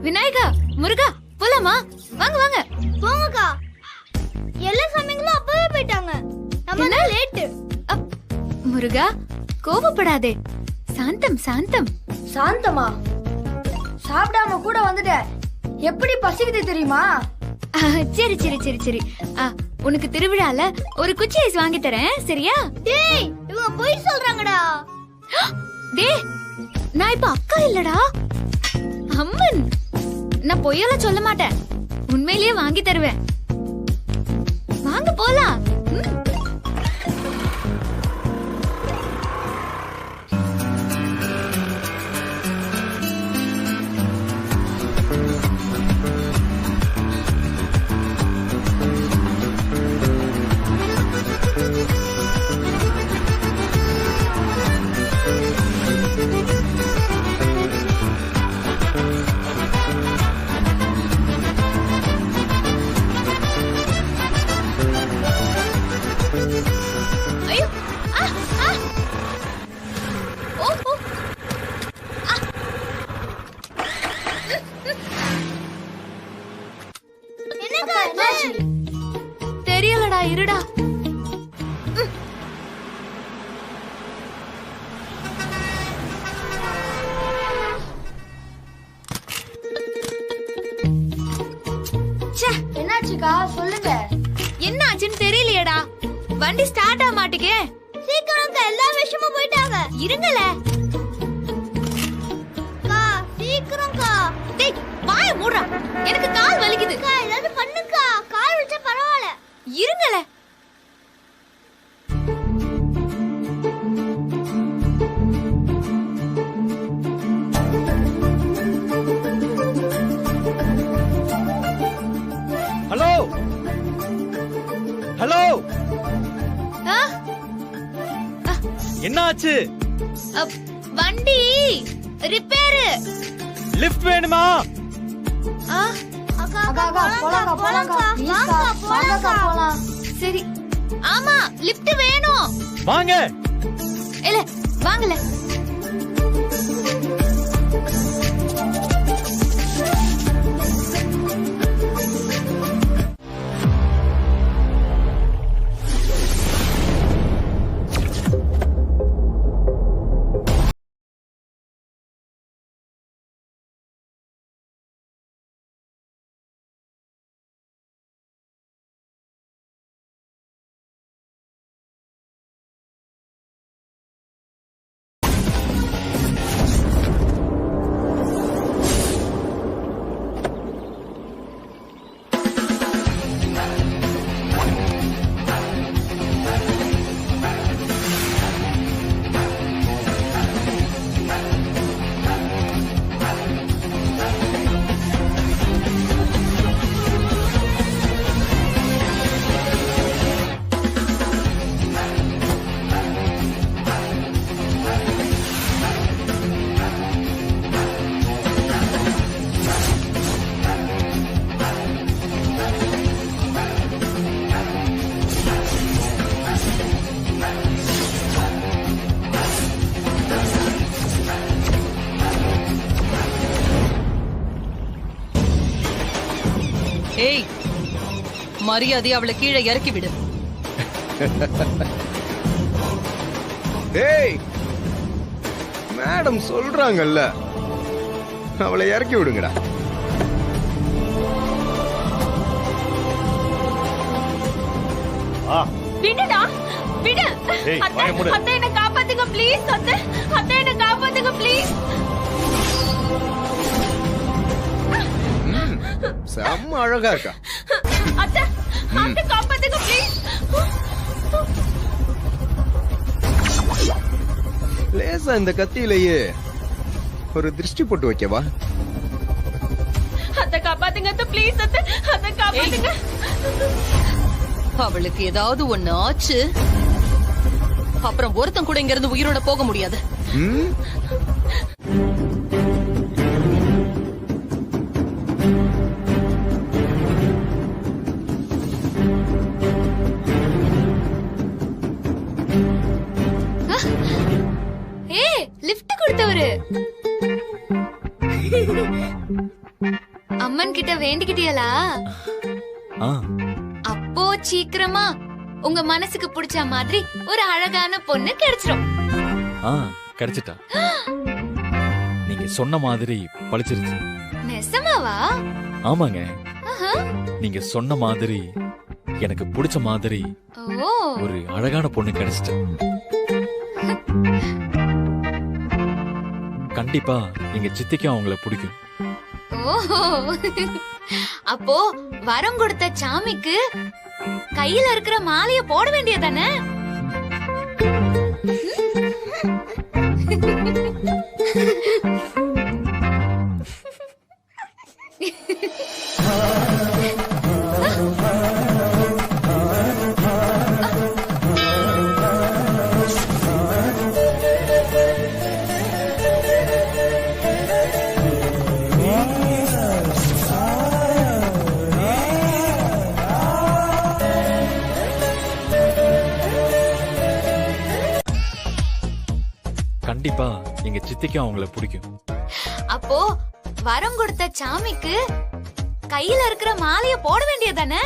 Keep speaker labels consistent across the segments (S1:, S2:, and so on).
S1: விநாயகா, முருகா, போலாமா? வாங்க வாங்க
S2: போங்கக்கா. எல்லா சாமிங்களும் அப்பவே போயிட்டாங்க. நம்ம தான் லேட்.
S1: முருகா, கோபப்படாதே. சாந்தம் சாந்தம்.
S2: சாந்தமா? சாப்பிடாம கூட வந்துட்ட. எப்படி பசிக்குது தெரியுமா?
S1: சரி சரி சரி சரி. உனக்கு திருவிழால ஒரு குச்சி ஐஸ் வாங்கி தரேன், சரியா?
S2: டேய், இவங்க போய் சொல்றாங்கடா.
S1: டேய், நான் இப்ப அக்கா இல்லடா, அம்மன். நான் பொய்யெல்லாம் சொல்ல மாட்டேன், உண்மையிலேயே வாங்கி தருவேன். வாங்க போலாம். தெரியலடா, இருடா.
S2: என்னாச்சுக்கா, சொல்லுங்க.
S1: என்ன ஆச்சுன்னு தெரியலையேடா. வண்டி ஸ்டார்ட் ஆக மாட்டேங்க.
S2: சீக்கிரம் எல்லா விஷயமும் போயிட்டாங்க.
S1: இருங்கல,
S2: சீக்கிரம்க்கா.
S1: டேய், வாய மூடுறா. எனக்கு கால் வலிக்குது.
S2: ஏதாவது பண்ணுக்கா. கால் வச்சா பரவாயில்ல.
S1: இருங்கல.
S3: ஹலோ ஹலோ, என்ன ஆச்சு?
S1: வண்டி ரிப்பேர்.
S3: லிஃப்ட் வேணுமா?
S1: சரி, ஆமா, லிஃப்ட் வேணும்.
S3: வாங்க.
S1: இல்ல, வாங்கல.
S4: ஏய், மரியாதை அவளை கீழே இறக்கி விடு.
S5: ஏய், மேடம் சொல்றாங்கல்ல, அவளை இறக்கி விடுங்கடா.
S1: விடுடா, விடு. அத்தை, என்ன காப்பாத்துங்க ப்ளீஸ். அத்தை, என்ன காப்பாத்துங்க ப்ளீஸ்.
S5: செம்ம அழகா இருக்கா.
S1: அத்தை, காப்பாத்துங்க ப்ளீஸ்.
S5: லேசா இந்த கத்தியிலேயே ஒரு திருஷ்டி போட்டு வைக்கவா?
S1: அத்தை, காப்பாத்துங்க அத்தை, ப்ளீஸ். அத்தை, காப்பாத்துங்க.
S4: அவளுக்கு ஏதாவது ஒண்ணு ஆச்சு, அப்புறம் ஒருத்தன் கூட இங்க இருந்து உயிரோட போக முடியாது.
S1: ஆண்டவரு. அம்மன் கிட்ட வேண்டிக்கிட்டியலா?
S3: ஆ,
S1: அப்போ சீக்கிரமா உங்க மனசுக்கு பிடிச்ச மாதிரி ஒரு அழகான பொண்ணு கிடைச்சிரும்.
S3: ஆ, கிடைச்சிட்டா. நீங்க சொன்ன மாதிரி பழிச்சிருச்சு.
S1: நெசமாவா?
S3: ஆமாங்க,
S1: ஆஹா.
S3: நீங்க சொன்ன மாதிரி எனக்கு பிடிச்ச மாதிரி
S1: ஓ,
S3: ஒரு அழகான பொண்ணு கிடைச்சிட்டு. கண்டிப்பா எங்க சித்திக்கும் அவங்கள பிடிக்கும்.
S1: ஓஹோ. அப்போ வரம் கொடுத்த சாமிக்கு கையில இருக்கிற மாலைய போட வேண்டியதானே?
S3: கண்டிப்பா எங்க சித்திக்கும் அவங்கள பிடிக்கும்.
S1: அப்போ வரம் கொடுத்த சாமிக்கு கையில இருக்கிற மாலைய போட வேண்டியதானே?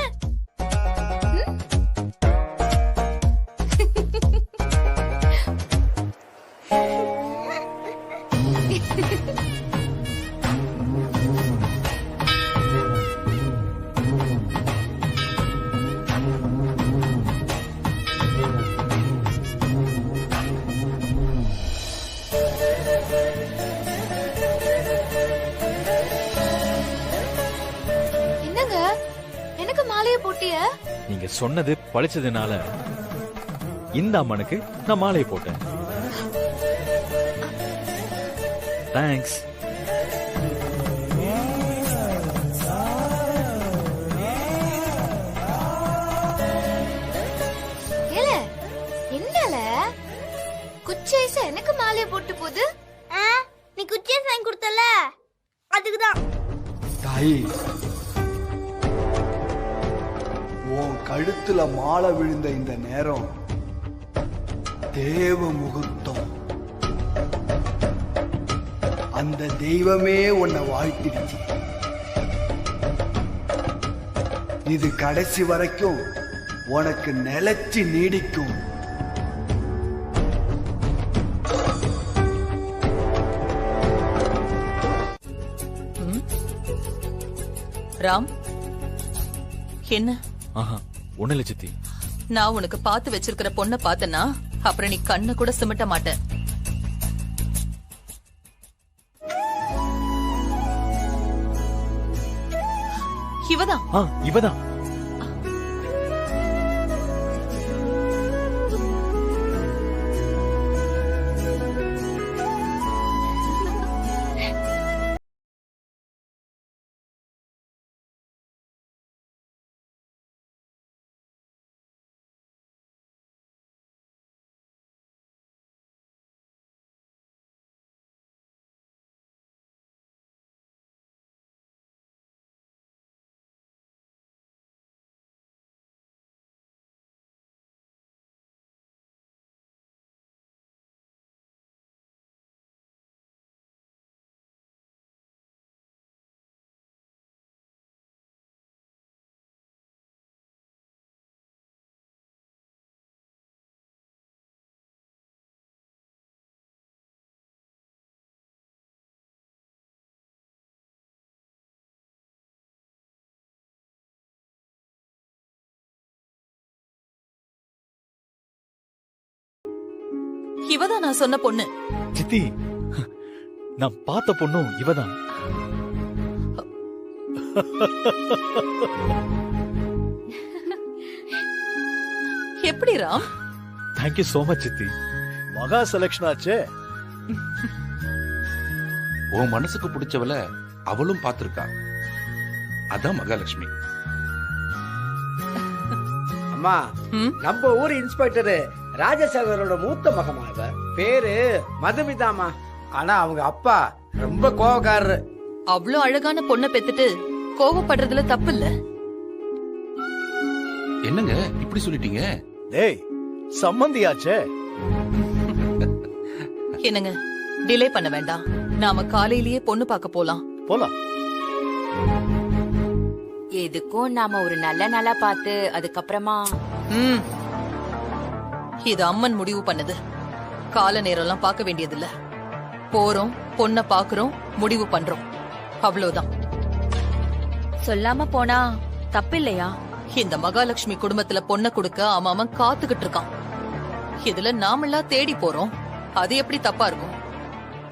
S1: என்னங்க, எனக்கு மாலைய போட்டிய?
S3: நீங்க சொன்னது பழிச்சதுனால இந்த அம்மனுக்கு நான் மாலையை போட்டேன். தேங்க்ஸ்.
S1: ஏல, என்னல குச்சைச எனக்கு மாலைய போட்டு போகுது?
S2: நீ குச்சியை வாங்கி கொடுத்தல அதுக்குதான்.
S6: தாயி, உன் கழுத்துல மாலை விழுந்த இந்த நேரம் தேவ முகூர்த்தம். அந்த தெய்வமே உன்னை வாழ்த்திடுச்சு. இது கடைசி வரைக்கும் உனக்கு நிலைச்சு நீடிக்கும்.
S4: ராம், என்ன?
S3: ஆஹா, ஒண்ணு இல்ல சித்தி.
S4: நான் உனக்கு பார்த்து வச்சிருக்கிற பொண்ண பார்த்தனா அப்புறம் நீ கண்ணை கூட சிமிட்ட மாட்ட. இவதான்.
S3: இவதான்.
S4: இவதான் நான் சொன்ன பொண்ணு.
S3: சித்தி, நான் பார்த்த பொண்ணும் இவதான்.
S4: எப்படி ராம்?
S3: தேங்க்யூ சோ மச் சித்தி.
S7: மகா செலக்ஷன் ஆச்சே.
S8: உன் மனசுக்கு பிடிச்சவள அவளும் பாத்திருக்கா. அதான் மகாலட்சுமி.
S7: அம்மா,
S4: ம்?
S7: நம்ம ஊர் இன்ஸ்பெக்டர் ராஜசேகரோட மூத்த மகமா இவ. பேரு மதுமிதாமா. ஆனா அவங்க அப்பா ரொம்ப கோவக்காரரு.
S4: அவ்வளவு அழகான பொண்ணை பெத்துட்டு கோவப்படுறதுல தப்பு இல்ல.
S8: என்னங்க இப்படி சொல்லிட்டீங்க?
S7: டேய், சம்மந்தியாச்சே.
S4: என்னங்க, டிலே பண்ண வேண்டாம். நாம காலையிலேயே பொண்ணு பார்க்க போலாம்.
S3: போலாம்.
S1: எதுக்கும் நாம ஒரு நல்ல நாளா பார்த்து அதுக்கப்புறமா
S4: இது அம்மன் முடிவு பண்ணது. கால நேரம்லாம் பார்க்க வேண்டியதில்ல. போறோம், பொண்ண பாக்குறோம், முடிவு பண்றோம், அவ்வளவுதான்.
S1: சொல்லாம போனா தப்பில்லையா?
S4: இந்த மகாலட்சுமி குடும்பத்துல பொண்ண கொடுக்க அவன் காத்துக்கிட்டு இருக்கான். இதுல நாமெல்லாம் தேடி போறோம், அது எப்படி தப்பா இருக்கும்?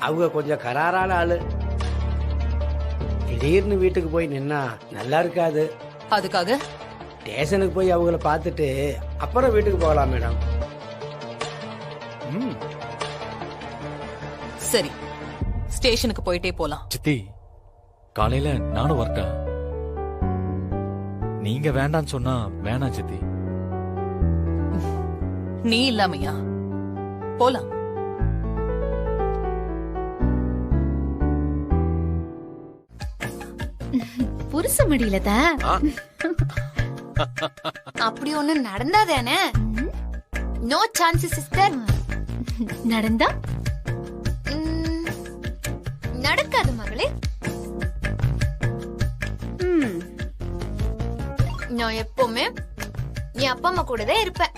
S7: அவங்க கொஞ்சம் கராரான ஆளு. திடீர்னு வீட்டுக்கு போய் நின்னா நல்லா இருக்காது.
S4: அதுக்காக
S7: ஸ்டேஷனுக்கு போய் அவங்கள பார்த்துட்டு அப்புறம் வீட்டுக்கு போகலாம் மேடம்.
S4: சரி, ஸ்டேஷனுக்கு போயிட்டே போலாம்.
S3: சித்தி, காலையில நானும் வரட்டா? நீங்க வேண்டான்னு சொன்னா வேணாம் சித்தி.
S4: நீ இல்லாமையா? போலாம்.
S1: புருஷ முடியல தான்.
S2: அப்படி ஒண்ணு நடந்தாதானே? No chance sister.
S1: நடந்தா
S2: நடக்காது மகளே. நான் எப்பவுமே என் அப்பா அம்மா கூட தான் இருப்பேன்.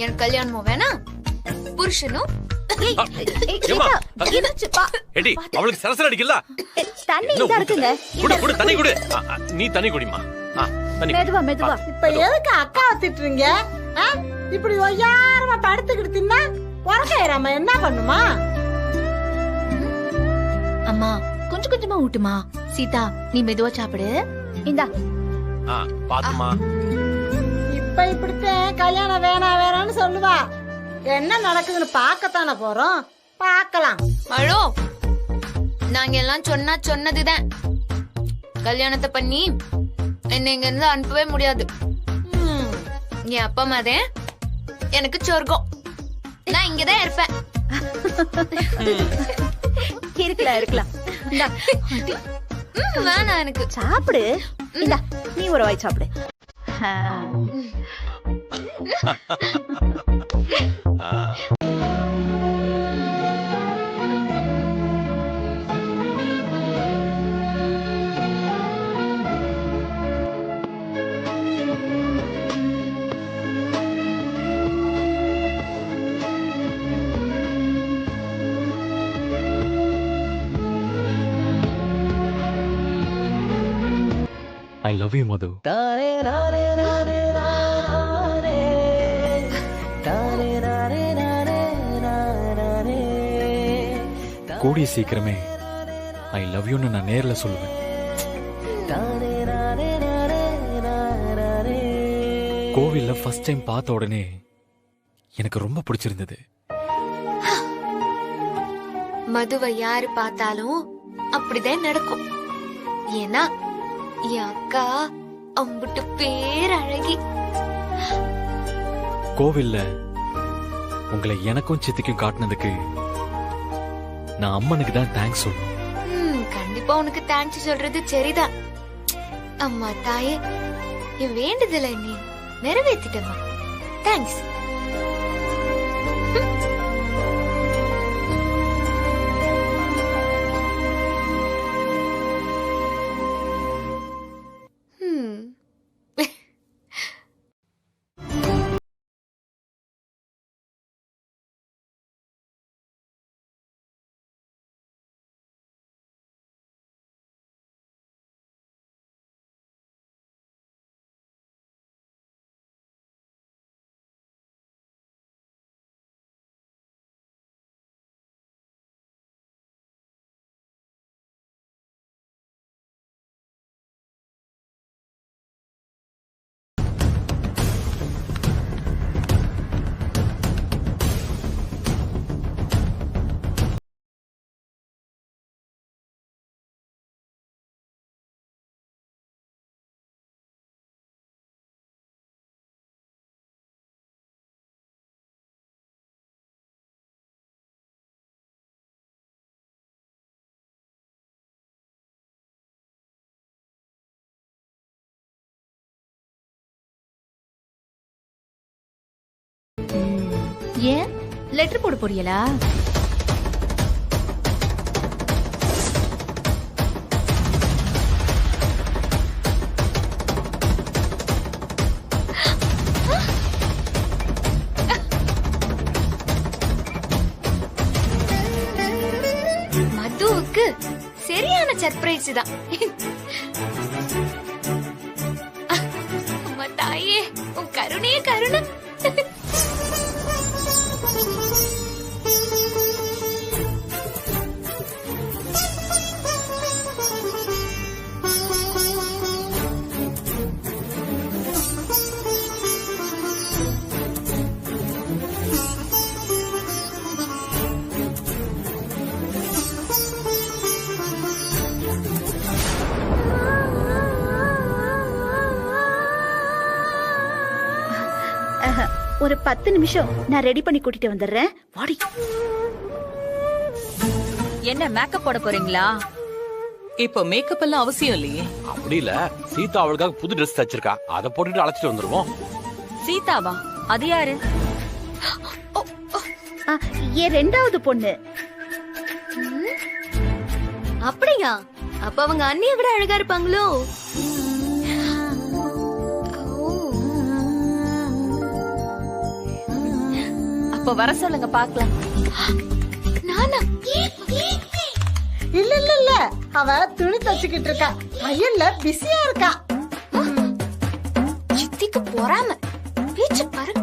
S2: எனக்கு கல்யாணமும் வேணாம், புருஷனும்.
S9: அவளுக்கு சரசர அடிக்கல.
S1: தண்ணி இதா இருக்குங்க.
S9: குடு தண்ணி குடு. நீ தண்ணி குடிமா.
S1: மெதுவா மெதுவா.
S10: இப்ப எதுக்கு அக்காவை திட்டுறீங்க? இப்படி ஒய்யாரமா படுத்துக்கிட்டு தின்னா உறக்காயிராம என்ன பண்ணுமா?
S1: அம்மா கொஞ்சம் கொஞ்சமா ஊட்டுமா. சீதா நீ மெதுவா சாப்பிடு. இந்தா.
S9: பாத்துமா.
S10: இப்ப இப்படித்தான் கல்யாணம் வேணான்னு சொல்லுவா. என்ன நடக்குதுன்னு பாக்கத்தானே போறோம், பாக்கலாம்.
S2: மழோ, நாங்க எல்லாம் சொன்னதுதான். கல்யாணத்தை பண்ணி என்ன இங்க இருந்து அனுப்பவே முடியாது. என் அப்பா அம்மாதே எனக்கு சொர்க்கம். நான் இங்கதான் இருப்பேன்.
S1: இருக்கலாம்.
S2: வேணாம் எனக்கு.
S1: சாப்பிடு. இந்தா நீ ஒரு வாய் சாப்பிடு.
S3: I love you, Madhu. கூடிய சீக்கிரமே ஐ லவ் யூன்னு நான் நேர்ல சொல்லுவேன். கோவில்ல ஃபர்ஸ்ட் டைம் பார்த்த உடனே எனக்கு ரொம்ப பிடிச்சிருந்தது.
S2: மதுவை யாரு பார்த்தாலும் அப்படிதான் நடக்கும். ஏன்னா என் அக்கா அம்புட்டு பேரழகி.
S3: கோவில்ல உங்களை எனக்கும் சித்திக்கும் காட்டினதுக்கு நான் அம்மனுக்கு தான் தேங்க்ஸ் சொல்லணும்.
S2: கண்டிப்பா உனக்கு தேங்க்ஸ் சொல்றது சரிதான். அம்மா தாயே, என் வேண்டுதலை நீ நிறைவேற்றிட்டமா. தேங்க்ஸ்.
S1: ஏன் லெட்டர் போட போறீங்களா?
S2: சர்ப்ரைஸ் தான். அம்மா தாயே, உன் கருணையே கருணை.
S11: ஒரு 10 நிமிஷம் நான் ரெடி பண்ணி கூட்டிட்டு வந்துடுறேன். வாடி.
S1: என்ன மேக்கப் போட போறீங்களா?
S4: இப்போ மேக்கப் எல்லாம் அவசியம் இல்லையே.
S9: அப்படி இல்ல, சீதா அவளுக்காக புது ட்ரெஸ் தச்சிருக்கா, அதை போட்டுட்டு அழைச்சிட்டு வந்துருவோம்.
S1: சீதாவா? அது யாரு?
S11: என் 2வது பொண்ணு.
S2: அப்படியா? அப்ப அவங்க அண்ணியை விட அழகா இருப்பாங்களோ?
S1: அப்ப வர சொல்லுங்க பாக்கலாம்.
S2: நானா?
S10: இல்ல இல்ல இல்ல, அவ துணி தச்சுக்கிட்டு இருக்கா, தையல்ல பிஸியா இருக்கா.
S2: சித்திக்கு பொறாம பேச்சு பாரு.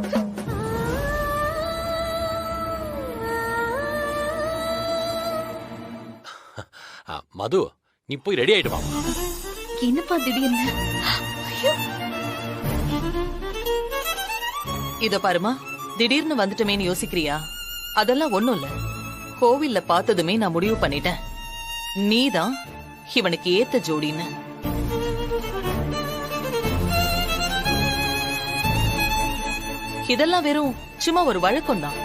S9: மது, நீ போய் ரெடி ஆயிடுவா.
S1: என்னப்பா திடீர்னு?
S4: இத பாருமா, திடீர்னு வந்துட்டுமேன்னு யோசிக்கிறியா? அதெல்லாம் ஒண்ணும் இல்ல. கோவில்ல பார்த்ததுமே நான் முடிவு பண்ணிட்டேன், நீதான் இவனுக்கு ஏத்த ஜோடின்னு. இதெல்லாம் வெறும் சும்மா ஒரு வழக்கம் தான்.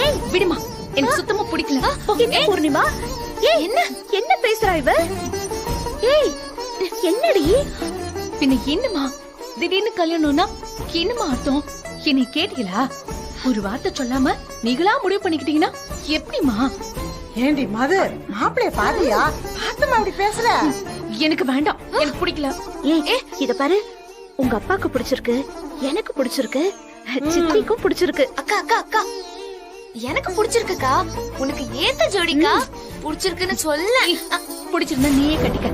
S1: ஏய் விடுமா, எனக்கு சுத்தமா பிடிக்கல.
S11: என்ன பூர்ணிமா? ஏய் என்ன பேசுறா இவ? ஏய் என்னடி?
S1: பின்ன என்னமா திடீர்னு கல்யாணம்னா என்னமா அர்த்தம்? என்னை கேட்டீங்களா? ஒரு வார்த்தை சொல்லாம நீங்களா முடிவு பண்ணிக்கிட்டீங்கன்னா எப்படிமா?
S10: ஏண்டி மது, மாப்பிளைய பாத்தியா? பாத்துமா அப்படி பேசுற?
S1: எனக்கு வேண்டாம், எனக்கு பிடிக்கல.
S11: ஏய் இத பாரு, உங்க அப்பாக்கு பிடிச்சிருக்கு, எனக்கு பிடிச்சிருக்கு, சித்திக்கும் பிடிச்சிருக்கு.
S2: அக்கா அக்கா அக்கா, எனக்கு பிடிச்சிருக்குக்கா. உனக்கு ஏத்த ஜோடிக்கா பிடிச்சிருக்குன்னு சொல்ல.
S1: பிடிச்சிருந்தா நீயே கட்டிக்க.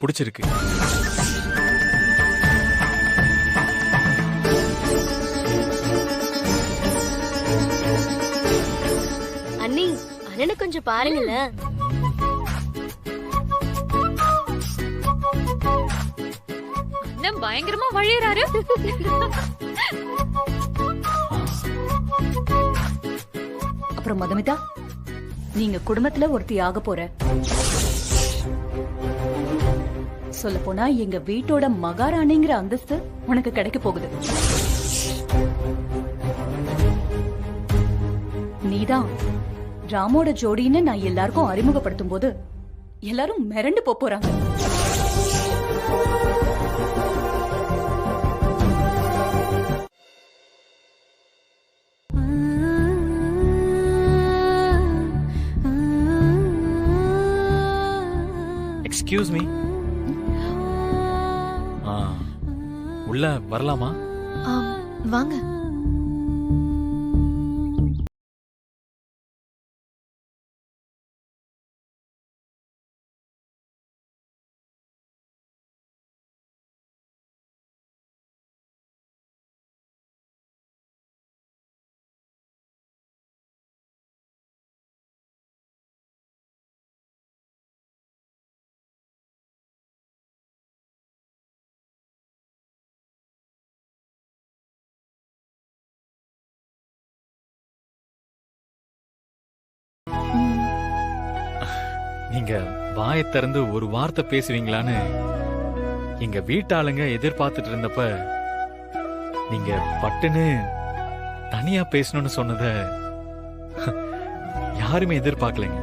S3: பிடிச்சிருக்கு.
S2: அண்ணி, அண்ணனை கொஞ்சம் பாருங்களேன்.
S12: அண்ணன் பயங்கரமா வழியறாரு.
S13: அப்புறம் மதுமிதா, நீங்க குடும்பத்துல ஒருத்தி ஆக போற. சொல்ல போனா எங்க வீட்டோட மகாராணிங்கிற அந்தஸ்து உனக்கு கிடைக்க போகுது. நீதான் ராமோட ஜோடின்னு நான் எல்லாருக்கும் அறிமுகப்படுத்தும் போது எல்லாரும் மிரண்டு போறாங்க.
S3: எக்ஸ்கியூஸ் மீ, உள்ள வரலாமா?
S2: வாங்க.
S3: நீங்க வாயை திறந்து ஒரு வார்த்தை பேசுவீங்களான்னு எங்க வீட்டாளுங்க எதிர்பார்த்துட்டு இருந்தப்ப நீங்க பட்டுன்னு தனியா பேசணும்னு சொன்னத யாருமே எதிர்பார்க்கலைங்க.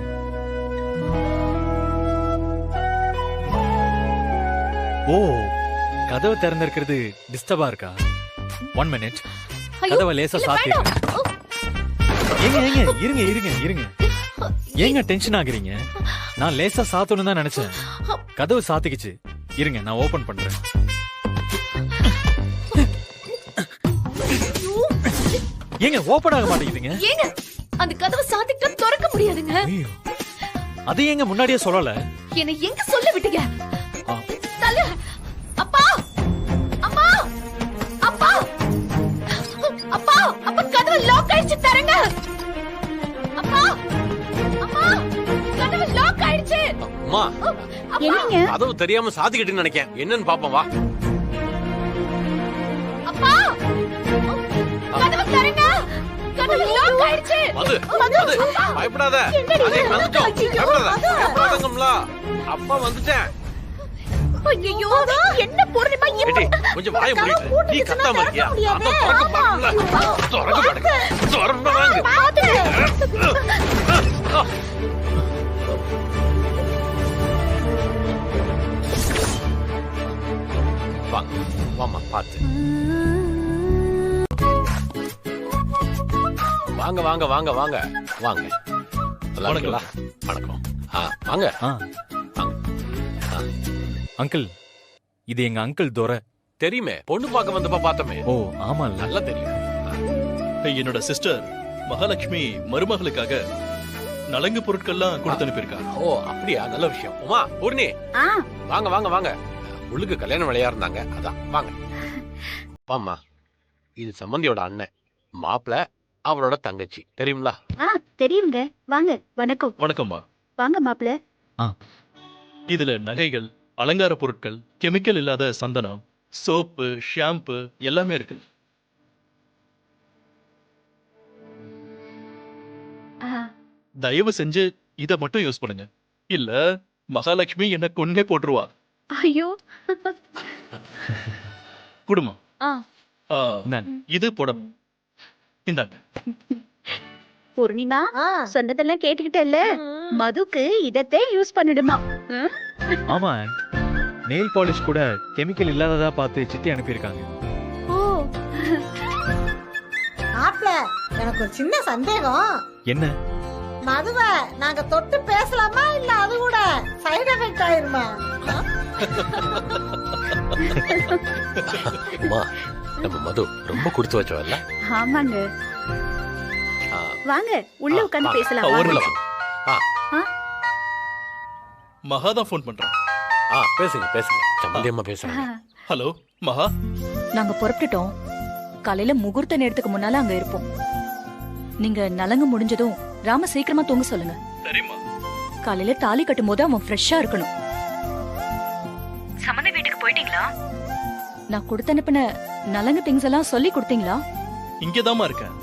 S3: ஓ, கதவை திறந்திருக்கிறது டிஸ்டர்பா இருக்கா? 1 minute, கதவை லேசா சாத்திடுங்க. ஏங்க இருங்க இருங்க இருங்க, ஏங்க டென்ஷன் ஆகுறீங்க? நான் லேசா சாத்தணும் தான் நினைச்சேன், கதவு சாத்திக்கிச்சு. இருங்க, நான் ஓபன் பண்றேன். ஏங்க ஓபன் ஆக மாட்டேங்குதுங்க.
S1: ஏங்க அந்த கதவை சாத்திட்டு திறக்க முடியாதுங்க.
S3: அது ஏங்க முன்னாடியே சொல்லல?
S1: என்ன எங்க சொல்ல விட்டீங்க? தல அப்பா அம்மா அப்பா அப்பா அப்பா, கதவு லாக் ஆயிடுச்சு, தரங்க. அப்பா அம்மா, கதவு லாக் ஆயிடுச்சு.
S9: அம்மா,
S1: என்னங்க?
S9: கதவு தெரியாம சாத்திக்கிட்டுன்னு நினைக்கேன். என்னன்னு பாப்போம் வா.
S1: அப்பா கதவு தரங்க, கதவு லாக் ஆயிடுச்சு.
S9: மது பயப்படாத, அதே வந்துட்டோம். பயப்படாதங்கம்ல, அப்பா வந்துட்டேன்.
S1: ஐயோ, என்ன போறீமா?
S9: கொஞ்சம் வாய மூடிட்டு நீ கத்தாம இருக்கியா? அந்த திறக்க பாருங்களா, திறக்க வாங்க வாமா, பாத்து வாங்க வாங்க வாங்க வாங்க வாங்க. நல்லா வணக்கம். வாங்க.
S3: அங்கிள், இது எங்க அங்கிள் துரை.
S9: தெரியுமே, பொண்ணு பார்க்க வந்தப்ப பார்த்தமே.
S3: ஓ ஆமா,
S9: நல்லா தெரியும்.
S14: என்னோட சிஸ்டர் மகாலட்சுமி மருமகளுக்காக நலங்கு பொருட்கள்லாம் கொடுத்து அனுப்பியிருக்கா.
S9: ஓ அப்படியா, நல்ல விஷயம். உமா, பூர்ணி, வாங்க வாங்க வாங்க. உள்ளுக்கு கல்யாணம் வேலையா இருந்தாங்க, அதான் வாங்க. பாம்மா, இது சம்பந்தியோட அண்ணன், மாப்பிள்ள அவரோட தங்கச்சி. தெரியுங்களா?
S11: தெரியுங்க. வாங்க. வணக்கம்.
S14: வணக்கம்மா.
S11: வாங்க மாப்பிள்ள.
S14: இதுல நகைகள், அலங்கார பொருட்கள், கெமிக்கல் இல்லாத சந்தனம், சோப்பு, ஷாம்பு எல்லாமே இருக்கு. தயவு செஞ்சு இத மட்டும் யூஸ் பண்ணுங்க, இல்ல மகாலட்சுமி என்ன கொன்னே போட்டுருவா.
S11: ஐயோ,
S14: குடுமா இது போடணும். இந்தாங்க.
S11: பூர்ணிமா, சொன்னதெல்லாம் கேட்டுக்கிட்டல்ல, மதுக்கு இதத்தே யூஸ் பண்ணிடுமா.
S3: ஆமா, நெயில் பாலிஷ் கூட கெமிக்கல் இல்லாததா பார்த்து சித்தி அனுப்பியிருக்காங்க.
S10: ஓ மாப்ள, எனக்கு ஒரு சின்ன சந்தேகம்.
S3: என்ன?
S10: மதுவ நாங்க தொட்டு பேசலாமா, இல்ல அது கூட சைடு எஃபெக்ட் ஆயிருமா?
S9: அம்மா, நம்ம மது ரொம்ப கொடுத்து வச்சவல்ல.
S11: ஆமாங்க. வாங்க உள்ள உட்கார்ந்து பேசலாம்.
S14: மகாதா போன் பண்றேன்.
S9: பேசுங்க பேசுங்க, சம்பந்தியம்மா பேசுறாங்க.
S14: ஹலோ மகா,
S13: நாங்க புறப்பட்டுட்டோம். காலையில முகூர்த்த நேரத்துக்கு முன்னால அங்க இருப்போம். நீங்க நலங்கு முடிஞ்சதும் ராம சீக்கிரமா தூங்க சொல்லுங்க.
S14: சரிம்மா.
S13: காலையில தாலி கட்டும் போது அவன் ஃப்ரெஷ்ஷா இருக்கணும். சம்மந்தி வீட்டுக்கு போயிட்டீங்களா? நான் கொடுத்து அனுப்பின நலங்கு திங்ஸ் எல்லாம் சொல்லி கொடுத்தீங்களா?
S14: இங்கதாம்மா இருக்கேன்.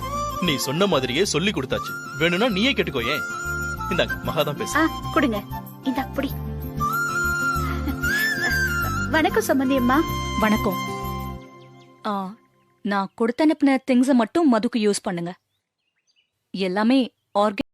S14: நீ சொன்ன மாதிரியே சொல்லி கொடுத்தாச்சு. வேணும்னா நீயே கேட்டுக்கோயே. இந்தாங்க, மகாதான் பேசு.
S11: கொடுங்க. இந்த அப்படி. வணக்கம் சம்பந்தி அம்மா.
S13: வணக்கம். நான் கொடுத்து அனுப்பின திங்ஸை மட்டும் மதுக்கு யூஸ் பண்ணுங்க. எல்லாமே ஆர்கன்.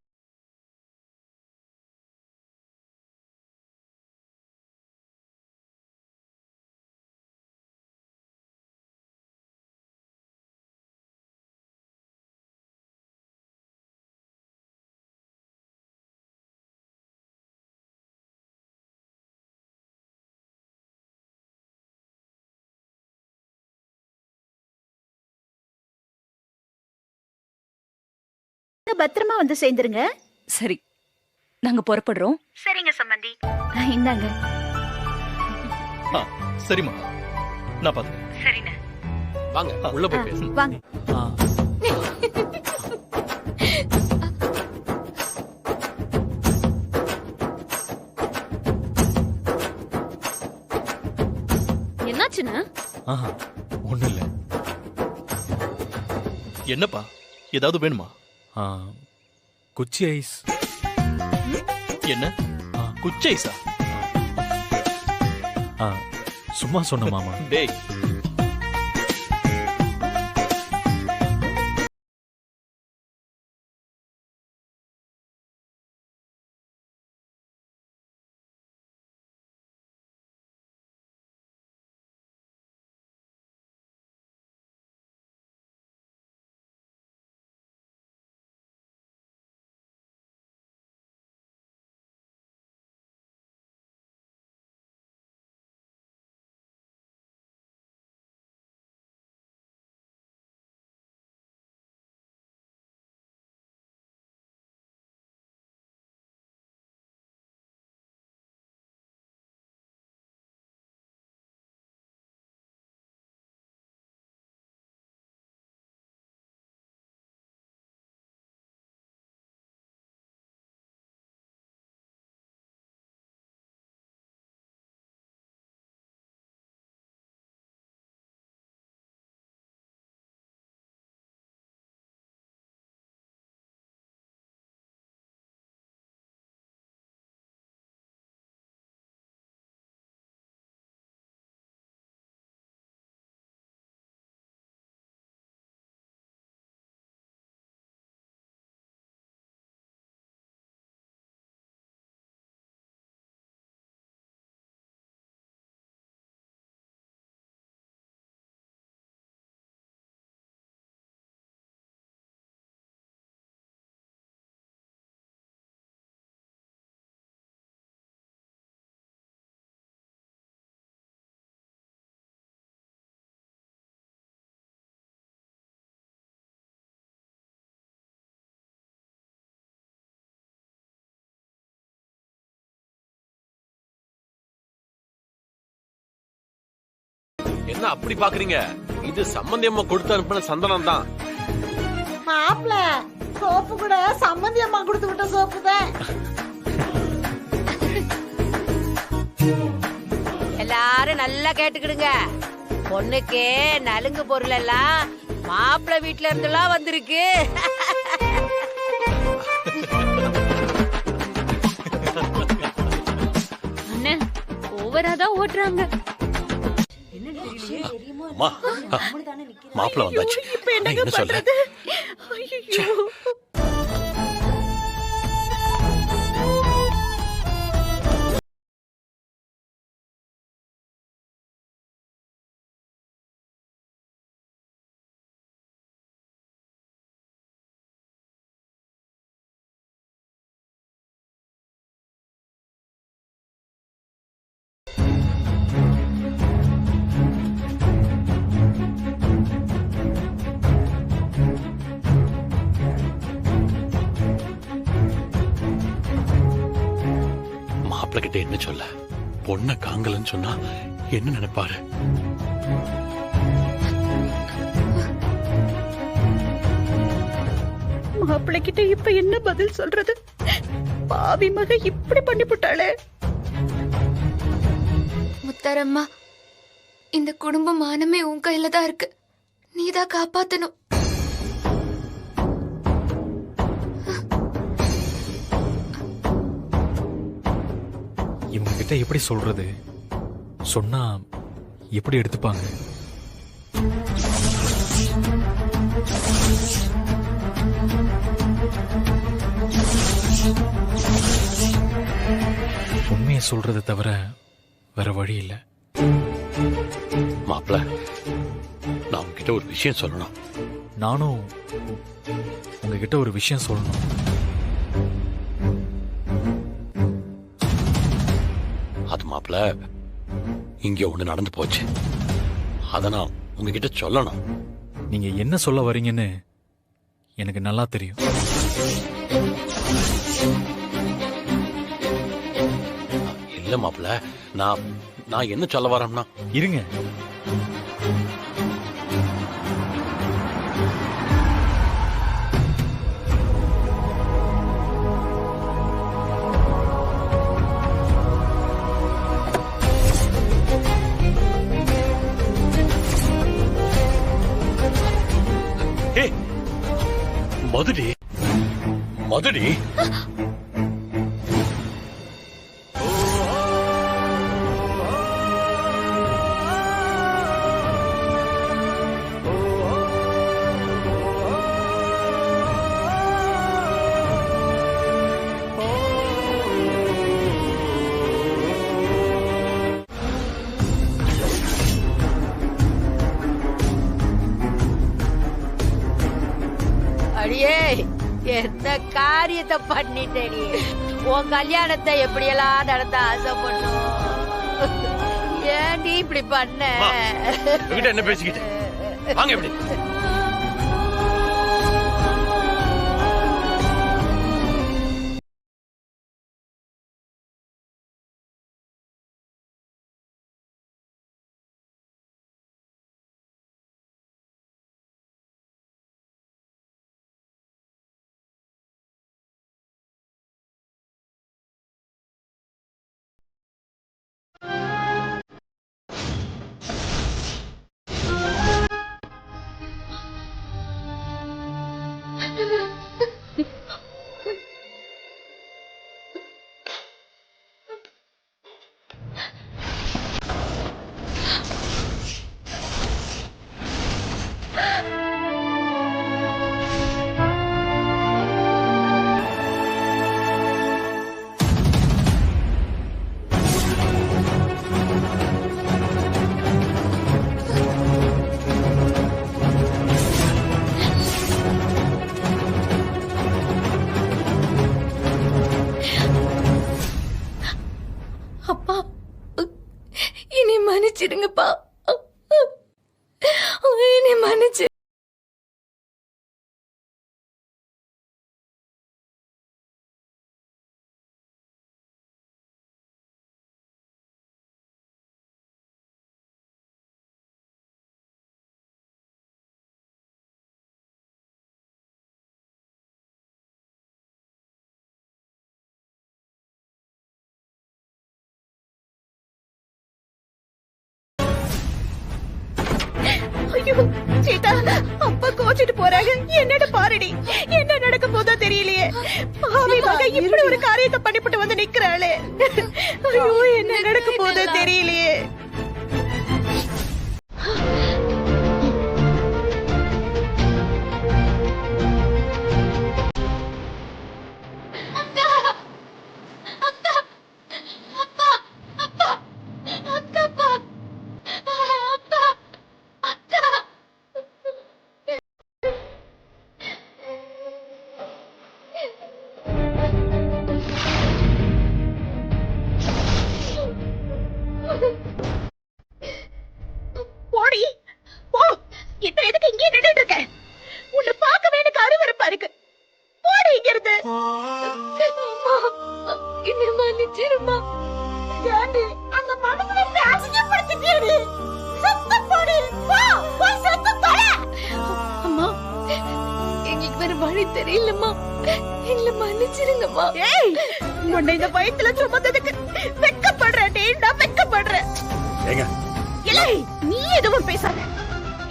S11: பத்திரமா வந்து சேர்ந்துருங்க.
S13: சரி, நாங்க புறப்படுறோம்.
S11: சரிங்க சம்பந்தி. இந்தாங்க.
S14: சரிம்மா, நான் பாத்துக்கிறேன்.
S11: சரிண்ணே.
S9: வாங்க உள்ள போய் பேசு.
S11: வாங்க.
S1: என்னாச்சுன்னா?
S3: ஒண்ணும் இல்ல.
S14: என்னப்பா, ஏதாவது வேணுமா?
S3: குச்சி ஐஸ்.
S14: என்ன குச்சி ஐஸா?
S3: சும்மா சொன்ன மாமா.
S14: டேய்,
S9: என்ன அப்படி பாக்குறீங்க? இது சம்பந்தி அம்மா கொடுத்து அனுப்பின சந்தனம் தான்.
S10: மாப்ள, சோப்பு கூட சம்பந்தி அம்மா கொடுத்து விட்ட சோப்பு தான்.
S12: எல்லாரும் நல்லா கேட்டுக்கிடுங்க. பொண்ணுக்கு நலுங்கு பொருள் எல்லாம் மாப்பிள்ளை வீட்டுல இருந்தெல்லாம் வந்திருக்கு.
S1: அண்ணே, ஓவராதான் ஓட்டுறாங்க.
S9: மாப்பிள்ள வந்தாச்சு. என்ன சொல்றது? மாப்பிள்ள கிட்ட என்ன சொல்ல? பொண்ண காங்கலன்னு சொன்னா என்ன நினைப்பாரு?
S11: மாப்பிள்ளை கிட்ட இப்ப என்ன பதில் சொல்றது? பாவி மக இப்படி பண்ணி போட்டாளே.
S2: முத்தாரம்மா, இந்த குடும்ப மானமே உன் கையில தான் இருக்கு. நீதான் காப்பாத்தணும்.
S3: இவங்க கிட்ட எப்படி சொல்றது? சொன்னா எப்படி எடுத்துப்பாங்க? உண்மையை சொல்றதை தவிர வேற வழி இல்ல.
S9: மாப்பிள, நான் உங்ககிட்ட ஒரு விஷயம் சொல்லணும்.
S3: நானும் உங்ககிட்ட ஒரு விஷயம் சொல்லணும்.
S9: அது மாப்பிள, இங்க ஒண்ணு நடந்து போச்சு. அத நான் உங்ககிட்ட சொல்லணும்.
S3: நீங்க என்ன சொல்ல வரீங்கன்னு எனக்கு நல்லா தெரியும்.
S9: இல்ல மாப்பிள, நான் என்ன சொல்ல வரேன்னா,
S3: இருங்க.
S9: மதுடி
S12: அடியே, என்ன காரியத்தை பண்ணிட்டேடி? உன் கல்யாணத்தை எப்படியெல்லாம் நடத்த ஆசைப்பட்டோம். ஏன்டி இப்படி பண்ண?
S9: என்ன பேசிக்கிட்டு வாங்க எப்படி?
S2: அப்பா, இனி மன்னிச்சிடுங்கப்பா. இனி மன்னிச்சு.
S11: ஐயோ சீதா, அப்பா கோச்சிட்டு போறாங்க. என்னோட பாருடி, என்ன நடக்க போதோ தெரியலையே. பாவி மகன் இப்படி ஒரு காரியத்தை பண்ணிவிட்டு வந்து நிக்கிறாளே. ஐயோ, என்ன நடக்க போதோ தெரியலையே. போடி போ. இப்ப எதுக்கு இங்கே நின்னுட்டு இருக்க? உன்னை பார்க்கவே எனக்கு அருவருப்பா இருக்கு. போடி இங்க இருந்து.
S2: என்னை மன்னிச்சிருமா.
S11: ஏண்டி அந்த மனுஷனை இப்படி அசிங்கப்படுத்திட்டியேடி? செத்து போடி. போ, போய் செத்து தொலை.
S2: அம்மா, எங்களுக்கு வேற வழி தெரியலம்மா. எங்களை மன்னிச்சிருங்கம்மா.
S11: ஏய், உன்னை இந்த வயித்துல சுமந்ததுக்கு வெக்கப்படுறேன். நான் வெக்கப்படுறேன்.
S9: ஏங்க,
S11: இல்லை, நீ எதுவும் பேசாத.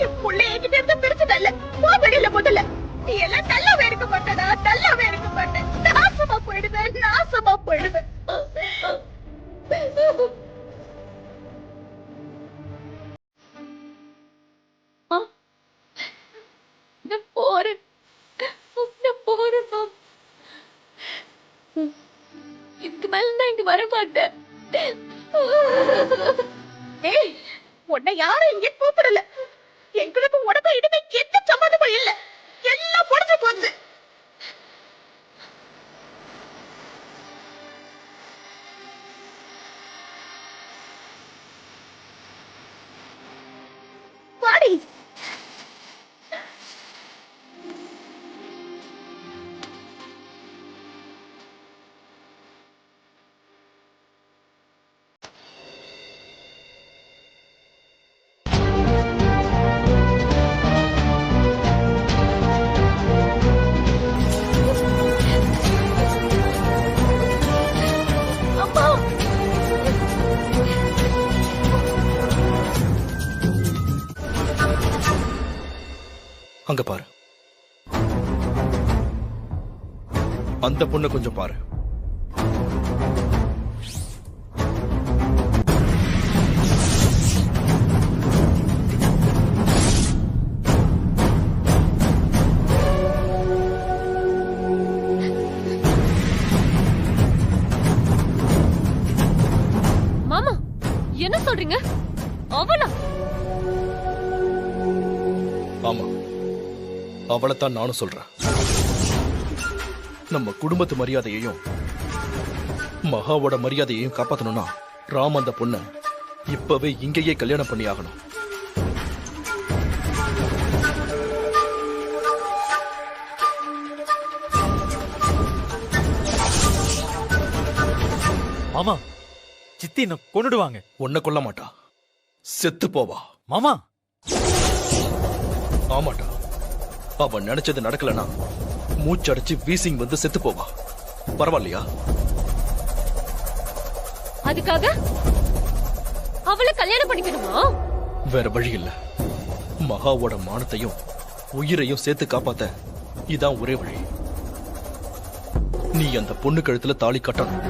S11: என் புள்ள என்கிட்ட இருந்து பிரிச்சதல்ல. போ வெளியில முதல்ல. நீ எல்லாம் நல்லாவே இருக்க மாட்டடா, நல்லாவே இருக்க மாட்டேன். நாசமா போயிடுவேன், நாசமா போயிடுவேன்.
S1: போறேன். இதுக்கு மேல நான் இங்க வர மாட்டேன்.
S11: ஏய், உன்னை யாரும் இங்க கூப்பிடல. எங்களுக்கு உனக்கு இனிமே எந்த சம்மந்தமும் இல்ல. எல்லாம் முடிஞ்சு போச்சு. வாடி.
S14: அங்க பாரு, அந்த பொண்ணு கொஞ்சம் பாரு.
S1: மாமா என்ன சொல்றீங்க? அவளா?
S14: ஆமா, அவளைத்தான் நானும் சொல்றேன். நம்ம குடும்பத்து மரியாதையையும் மகாவோட மரியாதையையும் காப்பாத்தணும்னா ராம் அந்த பொண்ண இப்பவே இங்கேயே கல்யாணம் பண்ணி ஆகணும்.
S3: மாமா, சித்தி என்ன கொன்னுடுவாங்க.
S14: உன்னை கொல்ல மாட்டா, செத்து போவா.
S3: மாமா,
S14: ஆமாட்டா, அவ நினைச்சது நடக்கலனா மூச்சடைச்சு வீசிங் வந்து செத்து போவா. பரவாயில்லையா?
S1: அதுக்காக அவளை கல்யாணம் பண்ணிக்கணுமா?
S14: வேற வழி இல்ல. மகாவோட மானத்தையும் உயிரையும் சேர்த்து காப்பாத்த இதான் ஒரே வழி. நீ அந்த பொண்ணு கழுத்துல தாலி கட்டணும்.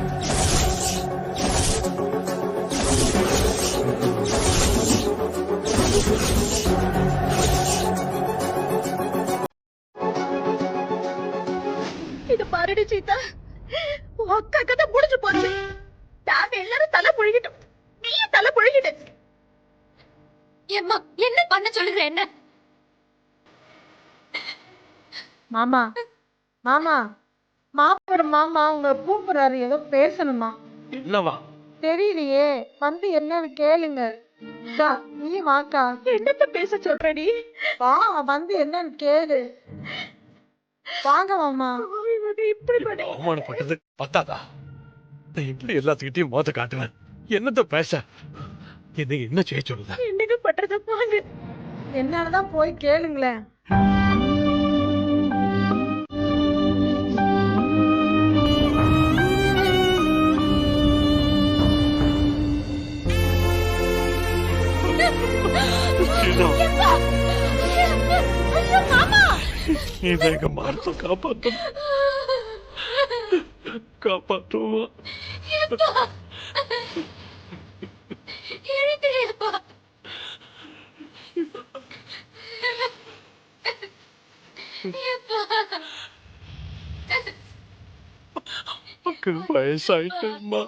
S11: இது பாருடி சீதா, உன் அக்கா கதை முடிஞ்சு போச்சு. நாங்க எல்லாரும் தலை புழுகிட்டோம், நீயும் தலை புழுகிட்டு.
S1: ஏம்மா என்ன பண்ண சொல்லுற? என்ன
S10: மாமா, மாமா, மாப்பிள்ள மாமா உங்க கூப்பிடுறாரு, ஏதோ பேசணுமா?
S9: என்னவா?
S10: தெரியலையே, வந்து என்னன்னு கேளுங்க. அக்கா, நீ வாக்கா.
S11: என்னத்த பேச சொல்றடி?
S10: வா, வந்து என்னன்னு கேளு. வாங்க மாமா.
S11: இப்படி பண்ணி
S9: அவமானப்பட்டது பத்தாதா? நான் எப்படி எல்லாத்துக்கிட்டையும் மோத காட்டுவேன்? என்னத்த பேச? என்ன செய்ய சொல்லுத?
S11: என்னங்க பண்றத பாருங்க.
S10: என்னதான் போய் கேளுங்களேன்.
S9: எங்க மார்த்த காப்பாற்றும், காப்பாற்றுவா. வயசாயிட்டம்மா.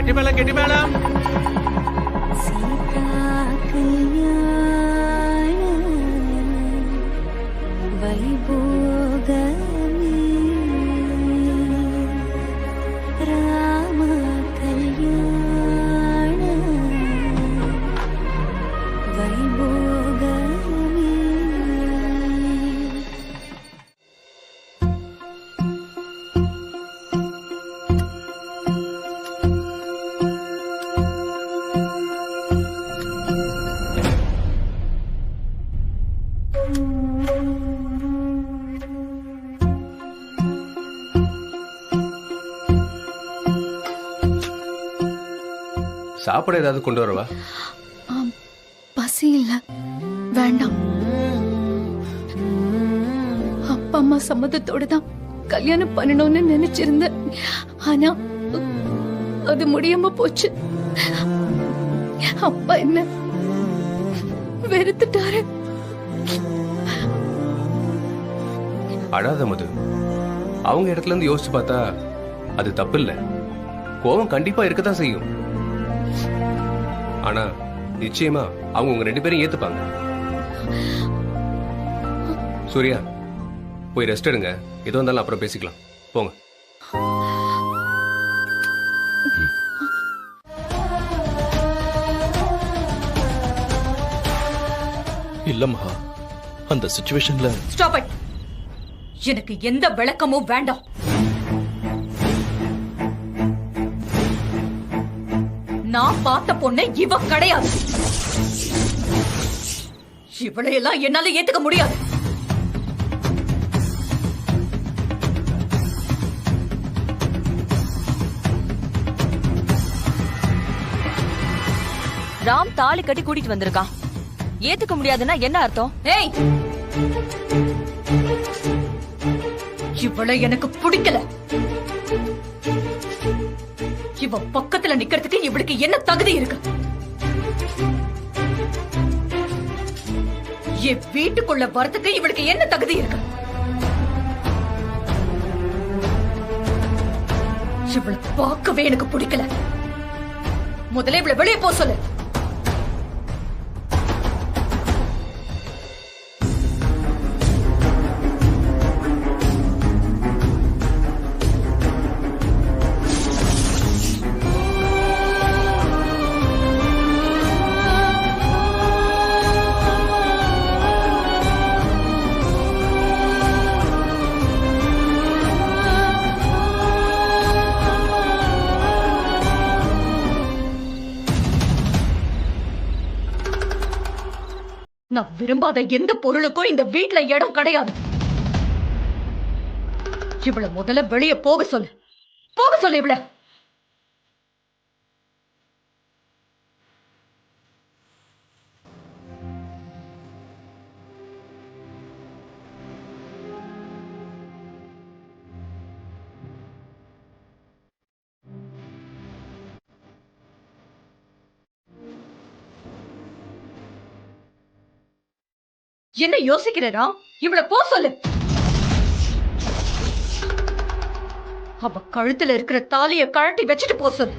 S9: கெட்டி மேளம் கெட்டி மேளம்.
S5: சாப்பிட ஏதாவது கொண்டு வரவா?
S1: பசி இல்ல, வேண்டாம். அப்பா அம்மா சம்மதத்தோட தான் கல்யாணம் பண்ணணும்னு நினைச்சிருந்தேன். ஆனா அது முடியாம போச்சு. அப்பா என்ன வெறுத்துட்டாரு.
S5: அழாத மது. அவங்க இடத்துல இருந்து யோசிச்சு பார்த்தா அது தப்பு இல்ல. கோவம் கண்டிப்பா இருக்கத்தான் செய்யும். ஆனா நிச்சயமா அவங்க உங்க 2 பேரும் ஏத்துப்பாங்க. சூர்யா, போய் ரெஸ்ட் எடுங்க. எதுவும் இருந்தாலும் அப்புறம் பேசிக்கலாம். போங்க.
S14: இல்ல மகா, அந்த சிச்சுவேஷன்ல
S13: ஸ்டாப் இட். எனக்கு எந்த விளக்கமும் வேண்டாம். நான் பார்த்த பொண்ணு இவ கிடையாது. இவளையெல்லாம் என்னால ஏத்துக்க முடியாது.
S15: ராம் தாலி கட்டி கூட்டிட்டு வந்திருக்கான். ஏத்துக்க முடியாதுன்னா என்ன அர்த்தம்?
S13: ஏய், இவளை எனக்கு பிடிக்கல. இவ பக்கத்துல நிக்கிறதுக்கு இவளுக்கு என்ன தகுதி இருக்கு? என் வீட்டுக்குள்ள வரதுக்கு இவளுக்கு என்ன தகுதி இருக்கு? இவளை பார்க்கவே எனக்கு பிடிக்கல. முதல்ல இவளை வெளியே போ சொல்லு. நான் விரும்பாத எந்த பொருளுக்கும் இந்த வீட்ல இடம் கிடையாது. இவள முதல்ல வெளியே போக சொல்லு. போக சொல்லு இவள. என்ன யோசிக்கிறா? இவள போ சொல்லு. அவ கழுத்துல இருக்கிற தாலிய கழட்டி வச்சுட்டு போ சொல்லு.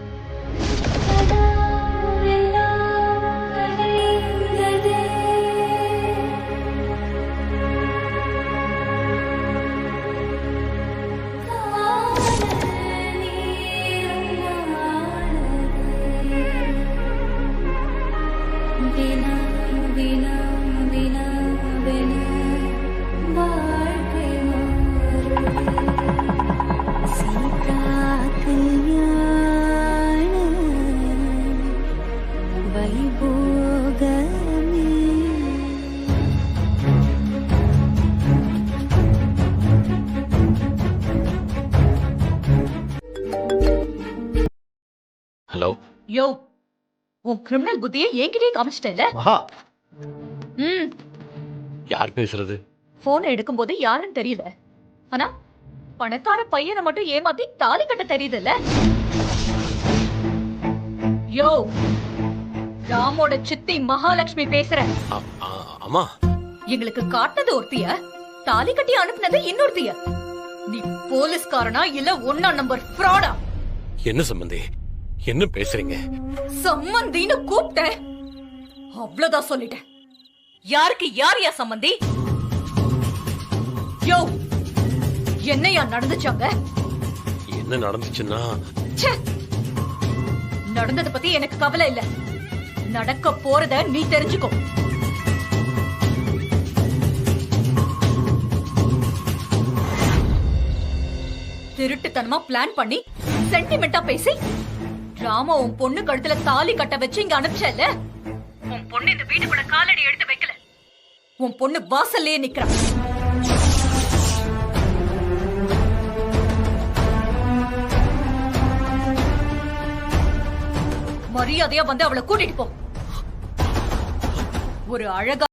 S9: ஹலோ.
S13: யோ, உன் கிரிமினல் புத்தியை என்கிட்டயே காமிச்சிட்டல.
S9: மகா, யார் பேசுறது?
S13: போன் எடுக்கும்போது யாருன்னு தெரியல. ஆனா பணக்கார பையனை மட்டும் ஏமாத்தி தாலி கட்ட தெரியுதுல்ல. யோ, ராமோட சித்தி மகாலட்சுமி பேசுறேன்.
S9: அம்மா,
S13: எங்களுக்கு காட்டினது ஒருத்திய, தாலி கட்டி அனுப்புனது இன்னொருத்திய. நீ போலீஸ்காரனா இல்ல 1ஆம் நம்பர் ஃப்ராடா?
S9: என்ன சம்பந்தி? என்ன பேசுறீங்க?
S13: சம்மந்தின்னு கூப்பிட்டேன், அவ்வளவுதான் சொல்லிட்டேன். யாருக்கு யார் சம்மந்தி? யோ, என்னையா நடந்துச்சாங்க?
S9: என்ன நடந்துச்சுன்னா,
S13: நடந்தத பத்தி எனக்கு கவலை இல்ல, நடக்க போறத நீ தெரிஞ்சுக்கோ. திருட்டுத்தனமா பிளான் பண்ணி சென்டிமெண்டா பேசி ராமா உன் பொண்ணு கழுத்துல தாலி கட்ட வச்சு இங்க அனுப்பிச்சல. உன் பொண்ணு இந்த வீட்டுக்குள்ள காலடி எடுத்து வைக்கல, உன் பொண்ணு வாசல்லே நிக்கிறா. மரியாதையா வந்து அவளை கூட்டிட்டு போ. ஒரு அழகா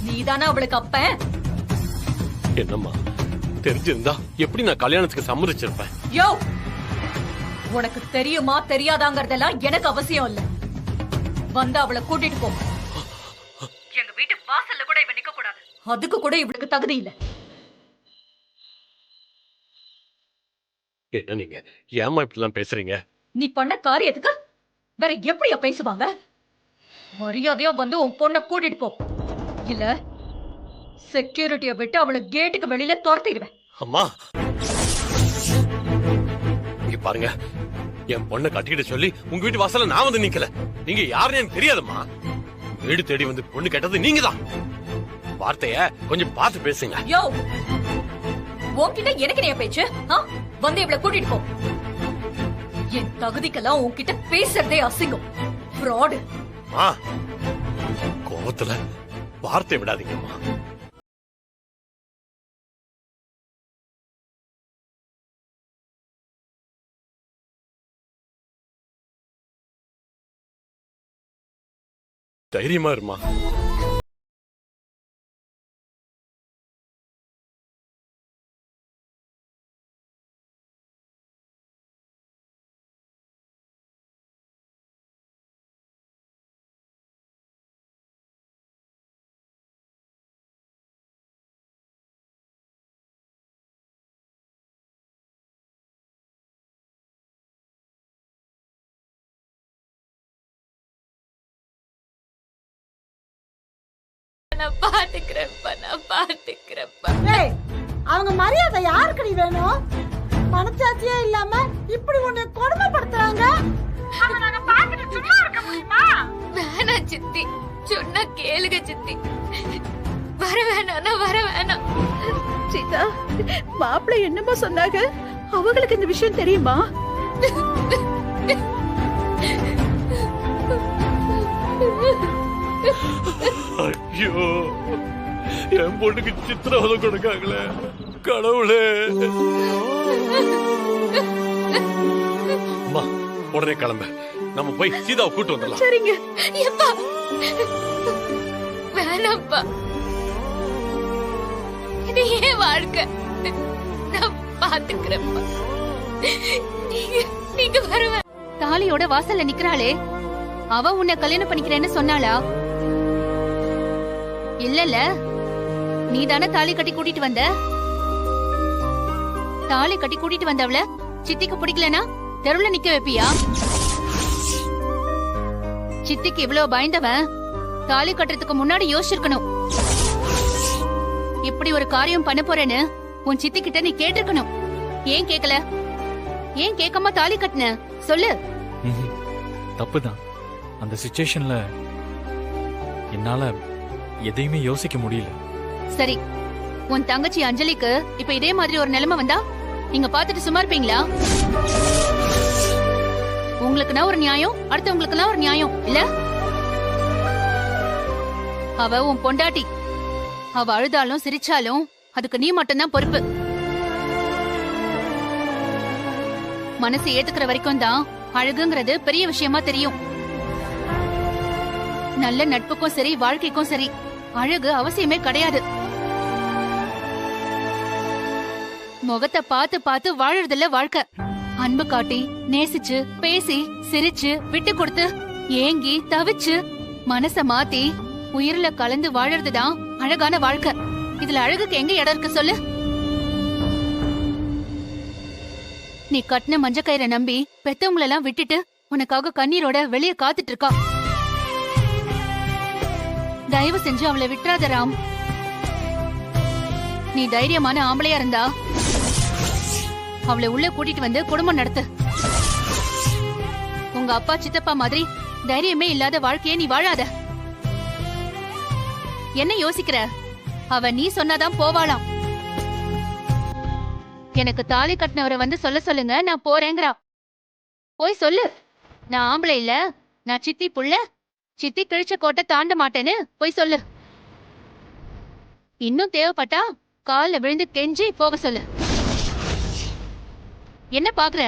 S13: நீதானா அவளுக்கு அப்ப?
S9: என்னம்மா தெரிஞ்சிருந்தா எப்படி நான் கல்யாணத்துக்கு சம்மதிச்சிருப்பேன்?
S13: யோ, உனக்கு தெரியுமா தெரியாதாங்கறதெல்லாம் எனக்கு அவசியம் இல்ல. வந்து அவளை கூட்டிட்டு போ. எங்க வீட்டு வாசல்ல கூட இவ நிக்க கூடாது, அதுக்கு கூட இவளுக்கு தகுதி இல்ல.
S9: என்ன நீங்க ஏமா இப்படிலாம் பேசுறீங்க?
S13: நீ பண்ண காரியத்துக்கு வேற எப்படியா பேசுவாங்க? மரியாதையா வந்து உன் பொண்ணை கூட்டிட்டு போ, இல்ல செக்யூரிட்டியை விட்டு அவளை கேட்டுக்கு வெளியில துரத்திடுவேன்.
S9: அம்மா இங்க பாருங்க, என் பொண்ணை கட்டிக்கிட்டு சொல்லி உங்க வீட்டு வாசல்ல நான் வந்து நிக்கல. நீங்க யாருன்னு எனக்கு தெரியாதும்மா. வீடு தேடி வந்து பொண்ணு கேட்டது நீங்க தான். வார்த்தைய கொஞ்சம் பார்த்து பேசுங்க.
S13: யோ, உன்கிட்ட எனக்கு நீ பேச்சு? வந்து இவளை கூட்டிட்டு போ. என் தகுதிக்கெல்லாம் உன்கிட்ட பேசுறதே அசிங்கம். ஃப்ராடு.
S9: கோபத்துல வார்த்தை விடாதீங்கம்மா. தைரியமா இருமா.
S10: அவங்க மரியாதை யாருக்குடி வேணும்? மனச்சாட்சியே இல்லாம இப்படி உன்னை கொடுமைப்படுத்துறாங்க. சும்மா இருக்க முடியுமா?
S2: வேணா சித்தி, சொன்னா கேளுங்க சித்தி. வர வேணாம், வர வேணாம்.
S11: சீதா, மாப்பிள்ளை என்னமா சொன்னாங்க? அவங்களுக்கு இந்த விஷயம் தெரியுமா?
S9: ஐயோ, என் பொண்ணுக்கு சித்திரவதை கொடுக்காங்களே கடவுளே. அம்மா உடனே கிளம்ப, நம்ம போய் சீதாவை கூட்டு வந்துடலாம்.
S11: சரிங்க.
S2: வேணாப்பா, இது ஏன் வாழ்க்கை, நான் பாத்துக்கிறேன்ப்பா. நீங்க வருவ.
S1: தாலியோட வாசல்ல நிக்கிறாளே, அவ உன்னை கல்யாணம் பண்ணிக்கிறேன்னு சொன்னாளா? இல்லல்ல, நீ தானே தாலி கட்டி கூட்டிட்டு வந்த. தாலி கட்டி கூட்டிட்டு வந்தவள சித்திக்கு பிடிக்கலனா தெருவுல நிக்க வைப்பியா? சித்திக்கு இவ்வளவு பயந்தவன் தாலி கட்டுறதுக்கு முன்னாடி யோசிச்சிருக்கணும். இப்படி ஒரு காரியம் பண்ண போறேன்னு உன் சித்தி கிட்ட நீ கேட்டிருக்கணும். ஏன் கேக்கல? ஏன் கேட்காம தாலி கட்டின? சொல்லு.
S3: தப்புதான். அந்த சிச்சுவேஷன்ல என்னால எதையுமே யோசிக்க முடியல.
S1: சரி, உன் தங்கச்சி அஞ்சலிக்கு இப்ப இதே மாதிரி ஒரு நிலைமை வந்தா நீங்க பாத்துட்டு சும்மா இருப்பீங்களா? உங்களுக்குனா ஒரு நியாயம், அடுத்தவங்களுக்குனா ஒரு நியாயம் இல்ல? அவ உன் பொண்டாட்டி. அவ அழுதாலும் சிரிச்சாலும் அதுக்கு நீ மட்டும்தான் பொறுப்பு. மனசு ஏத்துக்கிற வரைக்கும் தான் அழகுங்கிறது பெரிய விஷயமா தெரியும். நல்ல நட்புக்கும் சரி வாழ்க்கைக்கும் சரி அழகு அவசியமே கிடையாது. முகத்தை பார்த்து பார்த்து வாழறதுல வாழ்க்கை. அன்பு காட்டி நேசிச்சு பேசி சிரிச்சு விட்டு கொடுத்து ஏங்கி தவிச்சு மனச மாத்தி உயிரில கலந்து வாழறதுதான் அழகான வாழ்க்கை. இதுல அழகுக்கு எங்க இடம் இருக்கு சொல்லு? நீ கட்டின மஞ்ச கயிறை நம்பி பெத்தவங்களெல்லாம் விட்டுட்டு உனக்காக கண்ணீரோட வெளியே காத்துட்டு இருக்கா. தயவு செஞ்சு அவளை விட்டுறாத ராம். நீ தைரியமான ஆம்பளையா இருந்தா அவளை உள்ள கூட்டிட்டு வந்து குடும்பம் நடத்து. உங்க அப்பா சித்தப்பா மாதிரி தைரியமே இல்லாத வாழ்க்கைய நீ வாழாத. என்ன யோசிக்கிற? அவ நீ சொன்னாதான் போவாளாம். எனக்கு தாலி கட்டினவரை வந்து சொல்ல சொல்லுங்க, நான் போறேங்கிறா. போய் சொல்லு, நான் ஆம்பளை இல்ல, நான் சித்தி புள்ள, சித்தி கிழிச்ச கோட்டை தாண்ட மாட்டேன்னு போய் சொல்லு. இன்னும் தேவைப்பட்டா கால்ல விழுந்து கெஞ்சி போக சொல்லு. என்ன பாக்குற?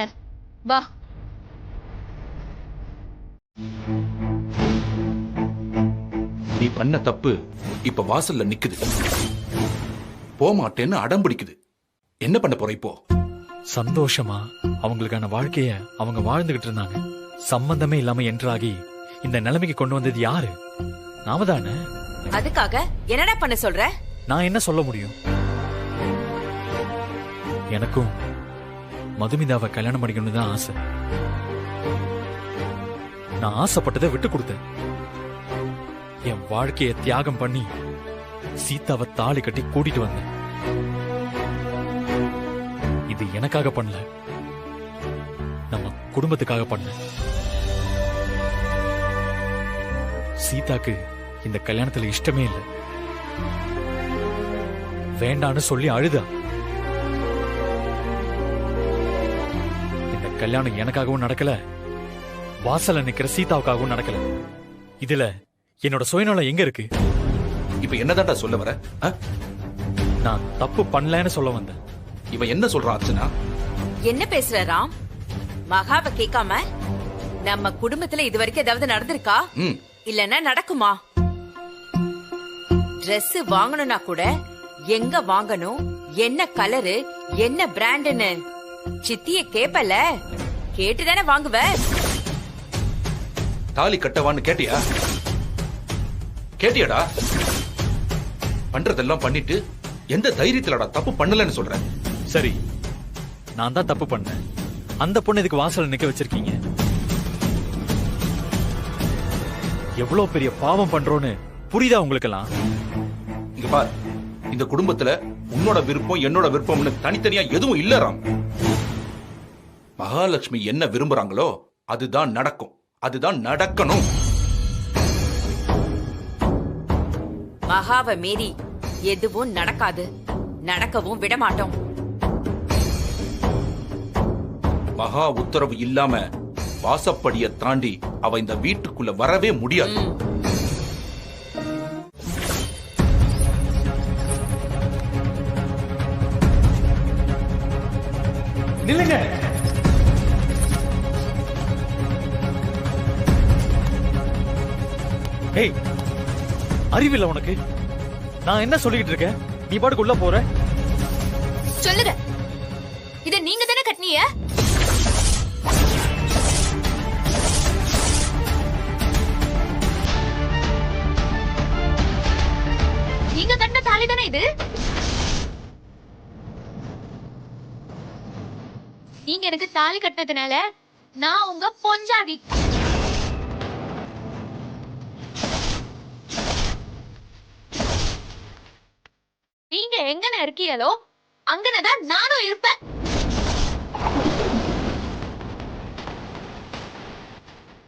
S1: வா.
S8: நீ பண்ண தப்பு இப்ப வாசல்ல நிக்குது. போமாட்டேன்னு அடம் பிடிக்குது. என்ன பண்ண போற இப்போ?
S3: சந்தோஷமா அவங்களுக்கான வாழ்க்கைய அவங்க வாழ்ந்துகிட்டு இருந்தாங்க. சம்பந்தமே இல்லாம என்றாகி இந்த நிலைமைக்கு கொண்டு வந்தது யாரு? நாம தானே.
S15: அதுக்காக என்னடா பண்ண சொல்ற?
S3: நான் என்ன சொல்ல முடியும்? எனக்கும் மதுமிதாவை கல்யாணம் பண்ணிக்கணும்னு தான் ஆசை. நான் ஆசைப்பட்டதை விட்டு கொடுத்தேன். என் வாழ்க்கையை தியாகம் பண்ணி சீதாவை தாலி கட்டி கூட்டிட்டு வந்தேன். இது எனக்காக பண்ணல, நம்ம குடும்பத்துக்காக பண்ண. சீதாக்கு இந்த கல்யாணத்துல இஷ்டமே இல்லை. வேண்டான்னு சொல்லி அழுதா. இந்த கல்யாணம் எனக்காகவும் நடக்கல, வாசல்ல நிக்கிற சீதாவுக்காகவும் நடக்கல. இதுல என்னோட சுயநலம் எங்க இருக்கு?
S8: இப்ப என்னதான்டா சொல்ல வர?
S3: நான் தப்பு பண்ணலன்னு சொல்ல வந்தேன்.
S8: இவன் என்ன சொல்றான் அர்ச்சனா?
S15: என்ன பேசுற ராம்? மகாவை கேட்காம நம்ம குடும்பத்துல இது வரைக்கும் ஏதாவது நடந்திருக்கா? இல்லன்னா நடக்குமா? Dress வாங்கணும்னா கூட எங்க வாங்கணும், என்ன கலரு, என்ன பிராண்டுன்னு சித்திய கேப்பல, கேட்டுதானே வாங்குவ.
S8: தாலி கட்டவான்னு கேட்டியா? கேட்டியாடா? பண்றதெல்லாம் பண்ணிட்டு எந்த தைரியத்திலடா தப்பு பண்ணலன்னு சொல்ற?
S3: சரி, நான் தான் தப்பு பண்ணேன். அந்த பொண்ணு இதுக்கு வாசல்ல நிக்க வச்சிருக்கீங்க. எவ்வளவு பெரிய பாவம் பண்றோன்னு புரியுதா உங்களுக்கெல்லாம்?
S8: இங்க பார், இந்த குடும்பத்துல உன்னோட விருப்பம் என்னோட விருப்பம்னு தனித்தனியா எதுவும் இல்ல ராம். மகாலட்சுமி என்ன விரும்புறாங்களோ அதுதான் நடக்கும், அதுதான் நடக்கணும்.
S15: மகாவை மீறி எதுவும் நடக்காது, நடக்கவும் விட மாட்டோம்.
S8: மகா உத்தரவு இல்லாம வாசப்படிய தாண்டி அவ இந்த வீட்டுக்குள்ள வரவே முடியாது.
S3: நில்லுங்க. ஏய், அறிவில்லை உனக்கு? நான் என்ன சொல்லிட்டு இருக்கேன், நீ பாட்டுக்கு உள்ள போற.
S2: சொல்லுங்க, இத நீங்க தானே கட்டினீங்க? நீங்க கட்டின தாலி தானே இது? நீங்க எனக்கு தாலி கட்டினதுனால நான் உங்க பொஞ்சாதி. நீங்க எங்கன இருக்கீங்களோ அங்கனதான் நானும் இருப்பேன்.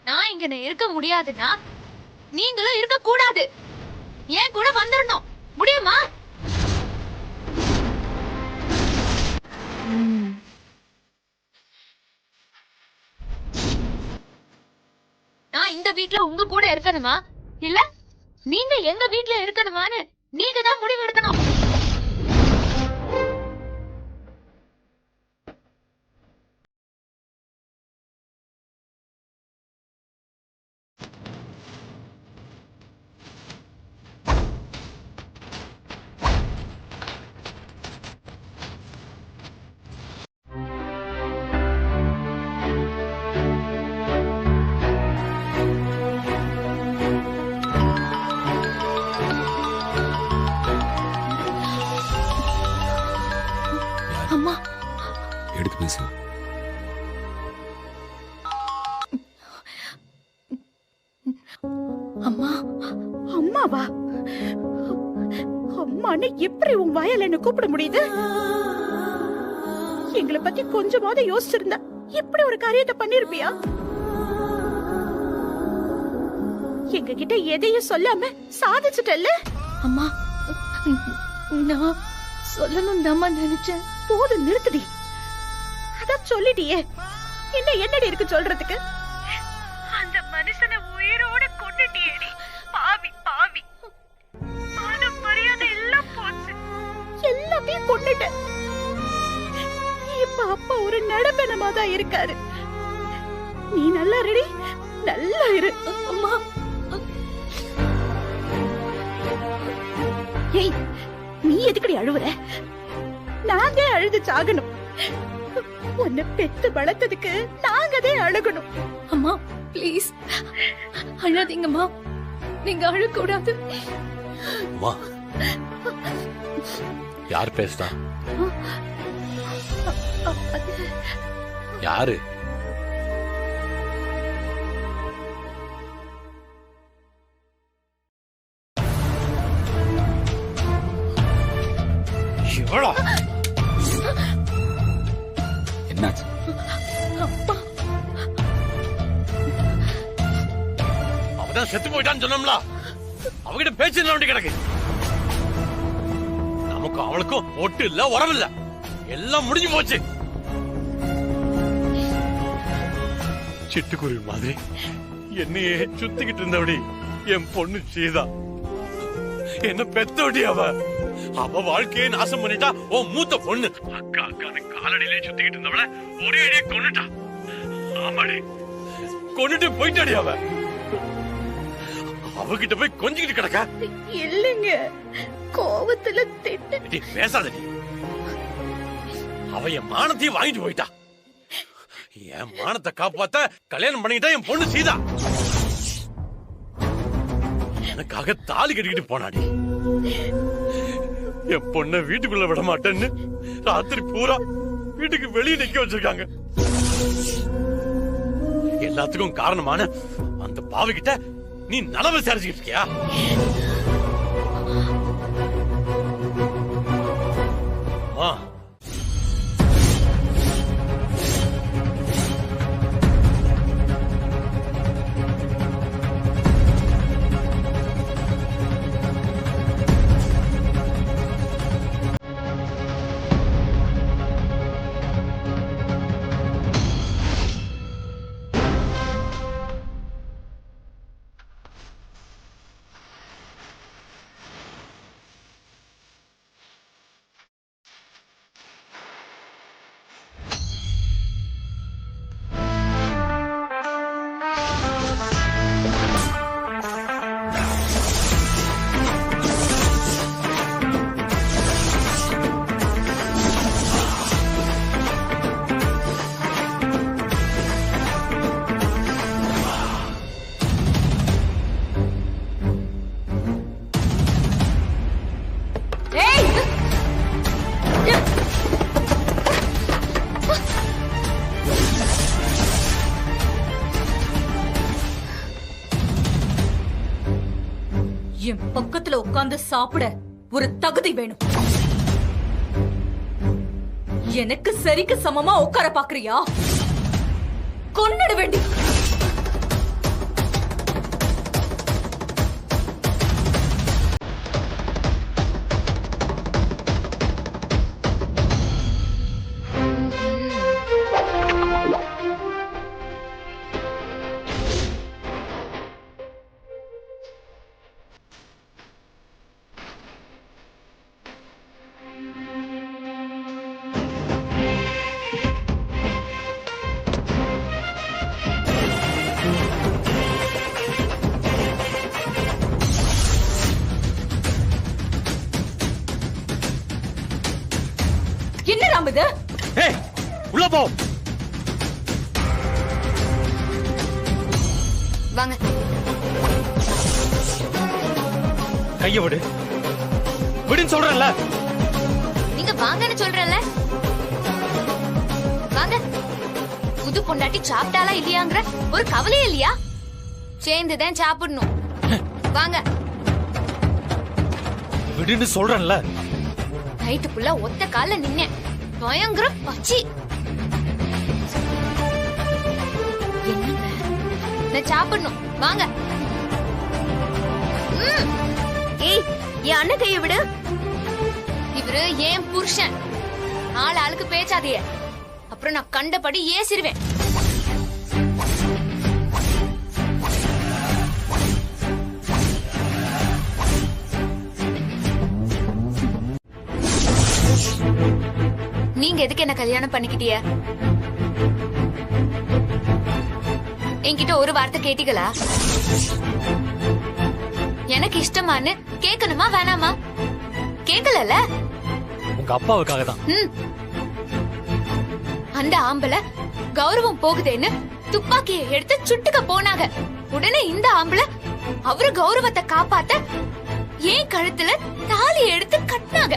S2: நான் இங்க இருக்க முடியாதுன்னா நீங்களும் இருக்க கூடாது. ஏன் கூட வந்துடணும், முடியுமா? நான் இந்த வீட்ல உங்க கூட இருக்கணுமா இல்ல நீங்க எங்க வீட்ல இருக்கணுமான்னு நீங்க தான் முடிவு எடுக்கணும்.
S16: எடுத்து பேசலாம்.
S11: அம்மா, அம்மாவா? அம்மான்னு எப்படி உன் வாயால என்ன கூப்பிட முடியுது? எங்களை பத்தி கொஞ்சமாவது யோசிச்சிருந்தா இப்படி ஒரு காரியத்தை பண்ணிருப்பியா? எங்க கிட்ட எதையும் சொல்லாம சாதிச்சுட்டல்ல?
S1: அம்மா, நான் சொல்லணும் தான் நினைச்சேன்.
S11: போதும், நிறுத்துடி. அதான் சொல்லிட்டியே, என்ன என்னடி இருக்கு சொல்றதுக்கு? அந்த மனுஷனை உயிரோட கொண்டுட்டியேடி. பாவி பாவி. மானம் மரியாதை எல்லாம் போச்சு. எல்லாமே கொண்டுட்ட. இப்ப அப்பா ஒரு நடப்பனமா தான் இருக்காரு. நீ நல்லா ரெடி, நல்லா இரு.
S1: அம்மா,
S11: ஏய், நீ எதுக்கடி அழுவுற? நாங்க அழுது சாகணும். உன்னை பெத்து வளர்த்ததுக்கு நாங்கதே அழுகணும்.
S1: அம்மா ப்ளீஸ் அழாதீங்கம்மா. நீங்க அழக்கூடாது.
S9: அம்மா, யார் பேசுறா? யாரு?
S16: என்னாச்சு?
S9: அவதான் செத்து போயிட்டான்னு சொன்னோம்ல, அவகிட்ட பேச்சு என்ன கிடக்கு? நமக்கும் அவளுக்கும் ஒட்டு இல்ல, உறவு இல்ல, எல்லாம் முடிஞ்சு போச்சு. சிட்டுக்குருவி மாதிரி என்னையே சுத்திக்கிட்டு இருந்தபடி என் பொண்ணு சீதா என்ன பெத்தோடி. அவ வாழ்க்கையை நாசம் பண்ணிட்டா. ஓ மூத்த பொண்ணு அக்கா அக்கான்னு காலடியிலே சுத்திக்கிட்டு இருந்தவள ஒரே அடியே கொன்னுட்டா. ஆமாடி, கொன்னுட்டு போயிட்டாடி. அவகிட்ட போய் கொஞ்சிக்கிட்டு கிடக்க.
S11: இல்லைங்க, கோவத்துல திட்டு.
S9: பேசாதடி. அவ என் மானத்தையும் வாங்கிட்டு போயிட்டா. என் மானத்தை காப்பாத்த கல்யாணம் பண்ணிக்கிட்டா என் பொண்ணு சீதா. எனக்காக தாலி கட்டிக்கிட்டு போனாடி. என் பொண்ண வீட்டுக்குள்ள விட மாட்டேன்னு ராத்திரி பூரா வீட்டுக்கு வெளியே நிக்க வச்சிருக்காங்க. எல்லாத்துக்கும் காரணமான அந்த பாவிக்கிட்ட நீ நல விசாரிச்சுக்கிட்டு இருக்கியா?
S13: என் பக்கத்துல உட்கார்ந்து சாப்பிட ஒரு தகுதி வேணும். எனக்கு சரிக்கு சமமா உட்கார பாக்குறியா? கொன்னுட வேண்டி. என்ன ராம் இது?
S9: ஏய், உள்ள போ.
S2: வாங்க.
S3: கைய விடு. விடுன்னு சொல்றேன்ல.
S2: நீங்க வாங்கன்னு சொல்றேன்ல. பொண்டாட்டி சாப்பிட்டாலா இல்லையாங்கிற ஒரு கவலையே இல்லையா? சேர்ந்துதான் சாப்பிடணும். வாங்க.
S3: விடுன்னு சொல்றேன்ல.
S2: நைட்டுக்குள்ள ஒத்த கால நின்னேன். பயங்கர பச்சி. என்னங்க நான் சாப்பிடணும். வாங்க. ஏய், என் அண்ணன் கையை விடு. இவரு ஏன் புருஷன். ஆள் ஆளுக்கு பேச்சாதீங்க. அப்புறம் நான் கண்டபடி ஏசிருவேன். நீங்க எதுக்கு என்ன கல்யாணம் பண்ணிக்கிட்டிய? என்கிட்ட ஒரு வார்த்தை கேட்டீங்களா? எனக்கு இஷ்டமான்னு கேட்கணுமா வேணாமா? கேட்கல.
S3: உங்க அப்பாவுக்காக தான்.
S2: அந்த ஆம்பளை கௌரவம் போகுதேன்னு துப்பாக்கியை எடுத்து சுட்டுக்க போனாங்க. உடனே இந்த ஆம்பளை அவரு கௌரவத்தை காப்பாத்த ஏன் கழுத்துல தாலி எடுத்து கட்டினாங்க.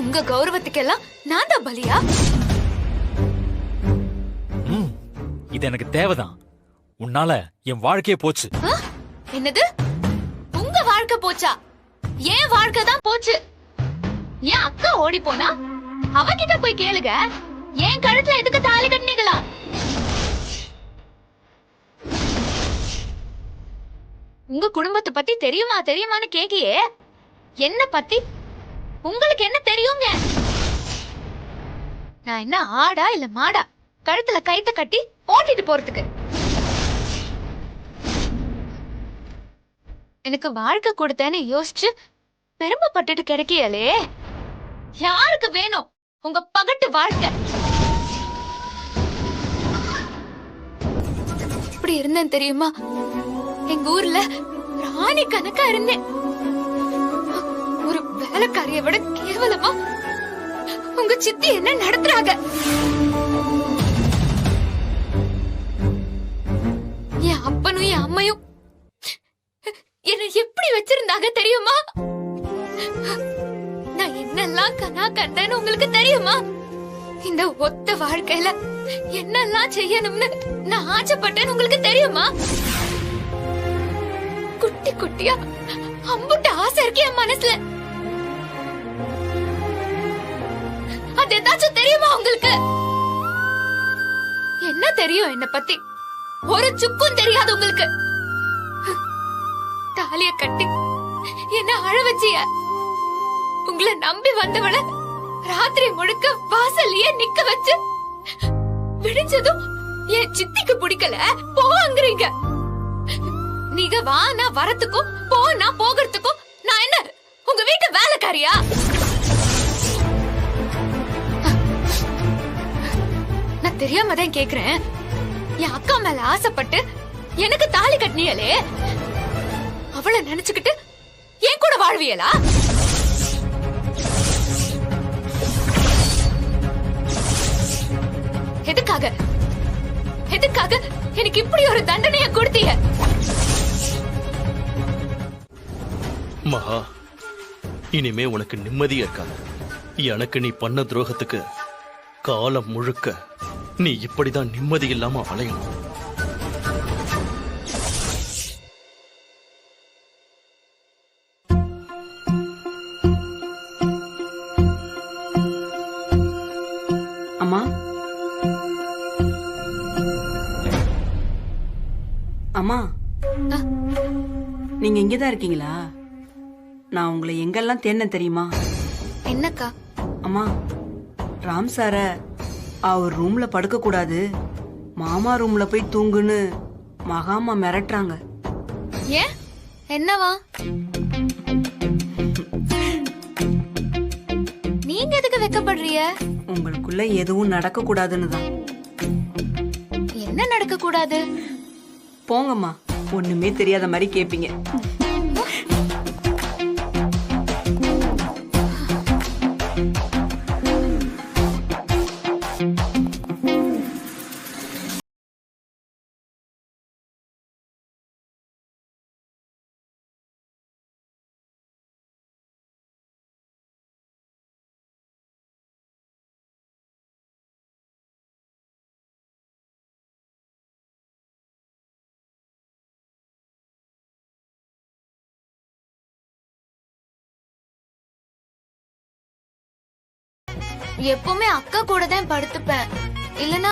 S2: உங்க கௌரவத்துக்கெல்லாம் நான் தான் பலியா?
S3: இது எனக்கு தேவைதான். உன்னால என் வாழ்க்கையே போச்சு.
S2: என்னது? உங்க வாழ்க்கை போச்சா? என் வாழ்க்கை தான் போச்சு. என் அக்கா ஓடி போனா அவகிட்ட போய் கேளுங்க. என் கழுத்துல எதுக்கு தாலி கட்டினீங்களா? உங்க குடும்பத்தை பத்தி தெரியுமான்னு கேக்கியே. என்ன பத்தி உங்களுக்கு என்ன தெரியுங்க? நான் என்ன ஆடா இல்ல மாடா கழுத்துல கைத்த கட்டி ஓட்டிட்டு போறதுக்கு? எனக்கு வாழ்க்கை கொடுத்தேன்னு யோசிச்சு பெருமைப்பட்டுட்டு கிடைக்கலே. யாருக்கு வேணும் உங்க பகட்டு வாழ்க்கை? இப்படி இருந்தேன் தெரியுமா? எங்க ஊர்ல ராணி கணக்கா இருந்தேன். ஒரு வேலைக்காரிய விட கேவலமா உங்க சித்தி என்ன நடத்துறாங்க? என் அப்பனும் என் அம்மையும் என்ன எப்படி வச்சிருந்தாங்க தெரியுமா? நான் என்னெல்லாம் கனா கண்டேன்னு உங்களுக்கு தெரியுமா? இந்த ஒத்த வாழ்க்கையில என்னெல்லாம் செய்யணும்னு நான் ஆசைப்பட்டேன்னு உங்களுக்கு தெரியுமா? குட்டி குட்டியா அம்புட்டு ஆசை இருக்கு என் மனசுல. அது ஏதாச்சும் தெரியுமா உங்களுக்கு? என்ன தெரியும் என்ன பத்தி? ஒரு சுக்கும் தெரியாது உங்களுக்கு. தாலிய கட்டி என்ன அழ வச்சிய. உங்களை நம்பி வந்தவள ராத்திரி முழுக்க வாசல்லையே நிக்க வச்சு விடிஞ்சதும் என் சித்திக்கு பிடிக்கல போங்கிறீங்க. நீங்க வா நான் வரத்துக்கும் போ நான் போகிறதுக்கும் நான் என்ன உங்க வீட்டு வேலைக்காரியா? நான் தெரியாம தான் கேக்குறேன். என் அக்கா மேல ஆசைப்பட்டு எனக்கு தாலி கட்டினியலே, அவளை நினைச்சுக்கிட்டு என் கூட வாழ்வியலா? எதுக்காக எதுக்காக எனக்கு இப்படி ஒரு தண்டனைய கொடுத்தீங்க?
S14: மகா, இனிமே உனக்கு நிம்மதியா இருக்காது. எனக்கு நீ பண்ண துரோகத்துக்கு காலம் முழுக்க நீ இப்படிதான் நிம்மதி இல்லாம அலையணும்.
S17: அம்மா, அம்மா, நீங்க இங்கதான் இருக்கீங்களா? நான் உங்களை எங்கெல்லாம் தேடினேன் தெரியுமா?
S2: என்னக்கா?
S17: அம்மா, ராம் சார அவர் ரூம்ல படுக்க கூடாது, மாமா ரூம்ல போய் தூங்குன்னு மகாமா மிரட்டுறாங்க.
S2: ஏன் என்னவா? நீங்க எதுக்கு வெக்கப்படுறீங்க?
S17: உங்களுக்குள்ள எதுவும் நடக்க கூடாதுன்னு தான்.
S2: என்ன நடக்க கூடாது?
S17: போங்கம்மா, ஒண்ணுமே தெரியாத மாதிரி கேப்பீங்க.
S2: எப்பவுமே அக்கா கூட தான் படுத்துப்பேன். இல்லனா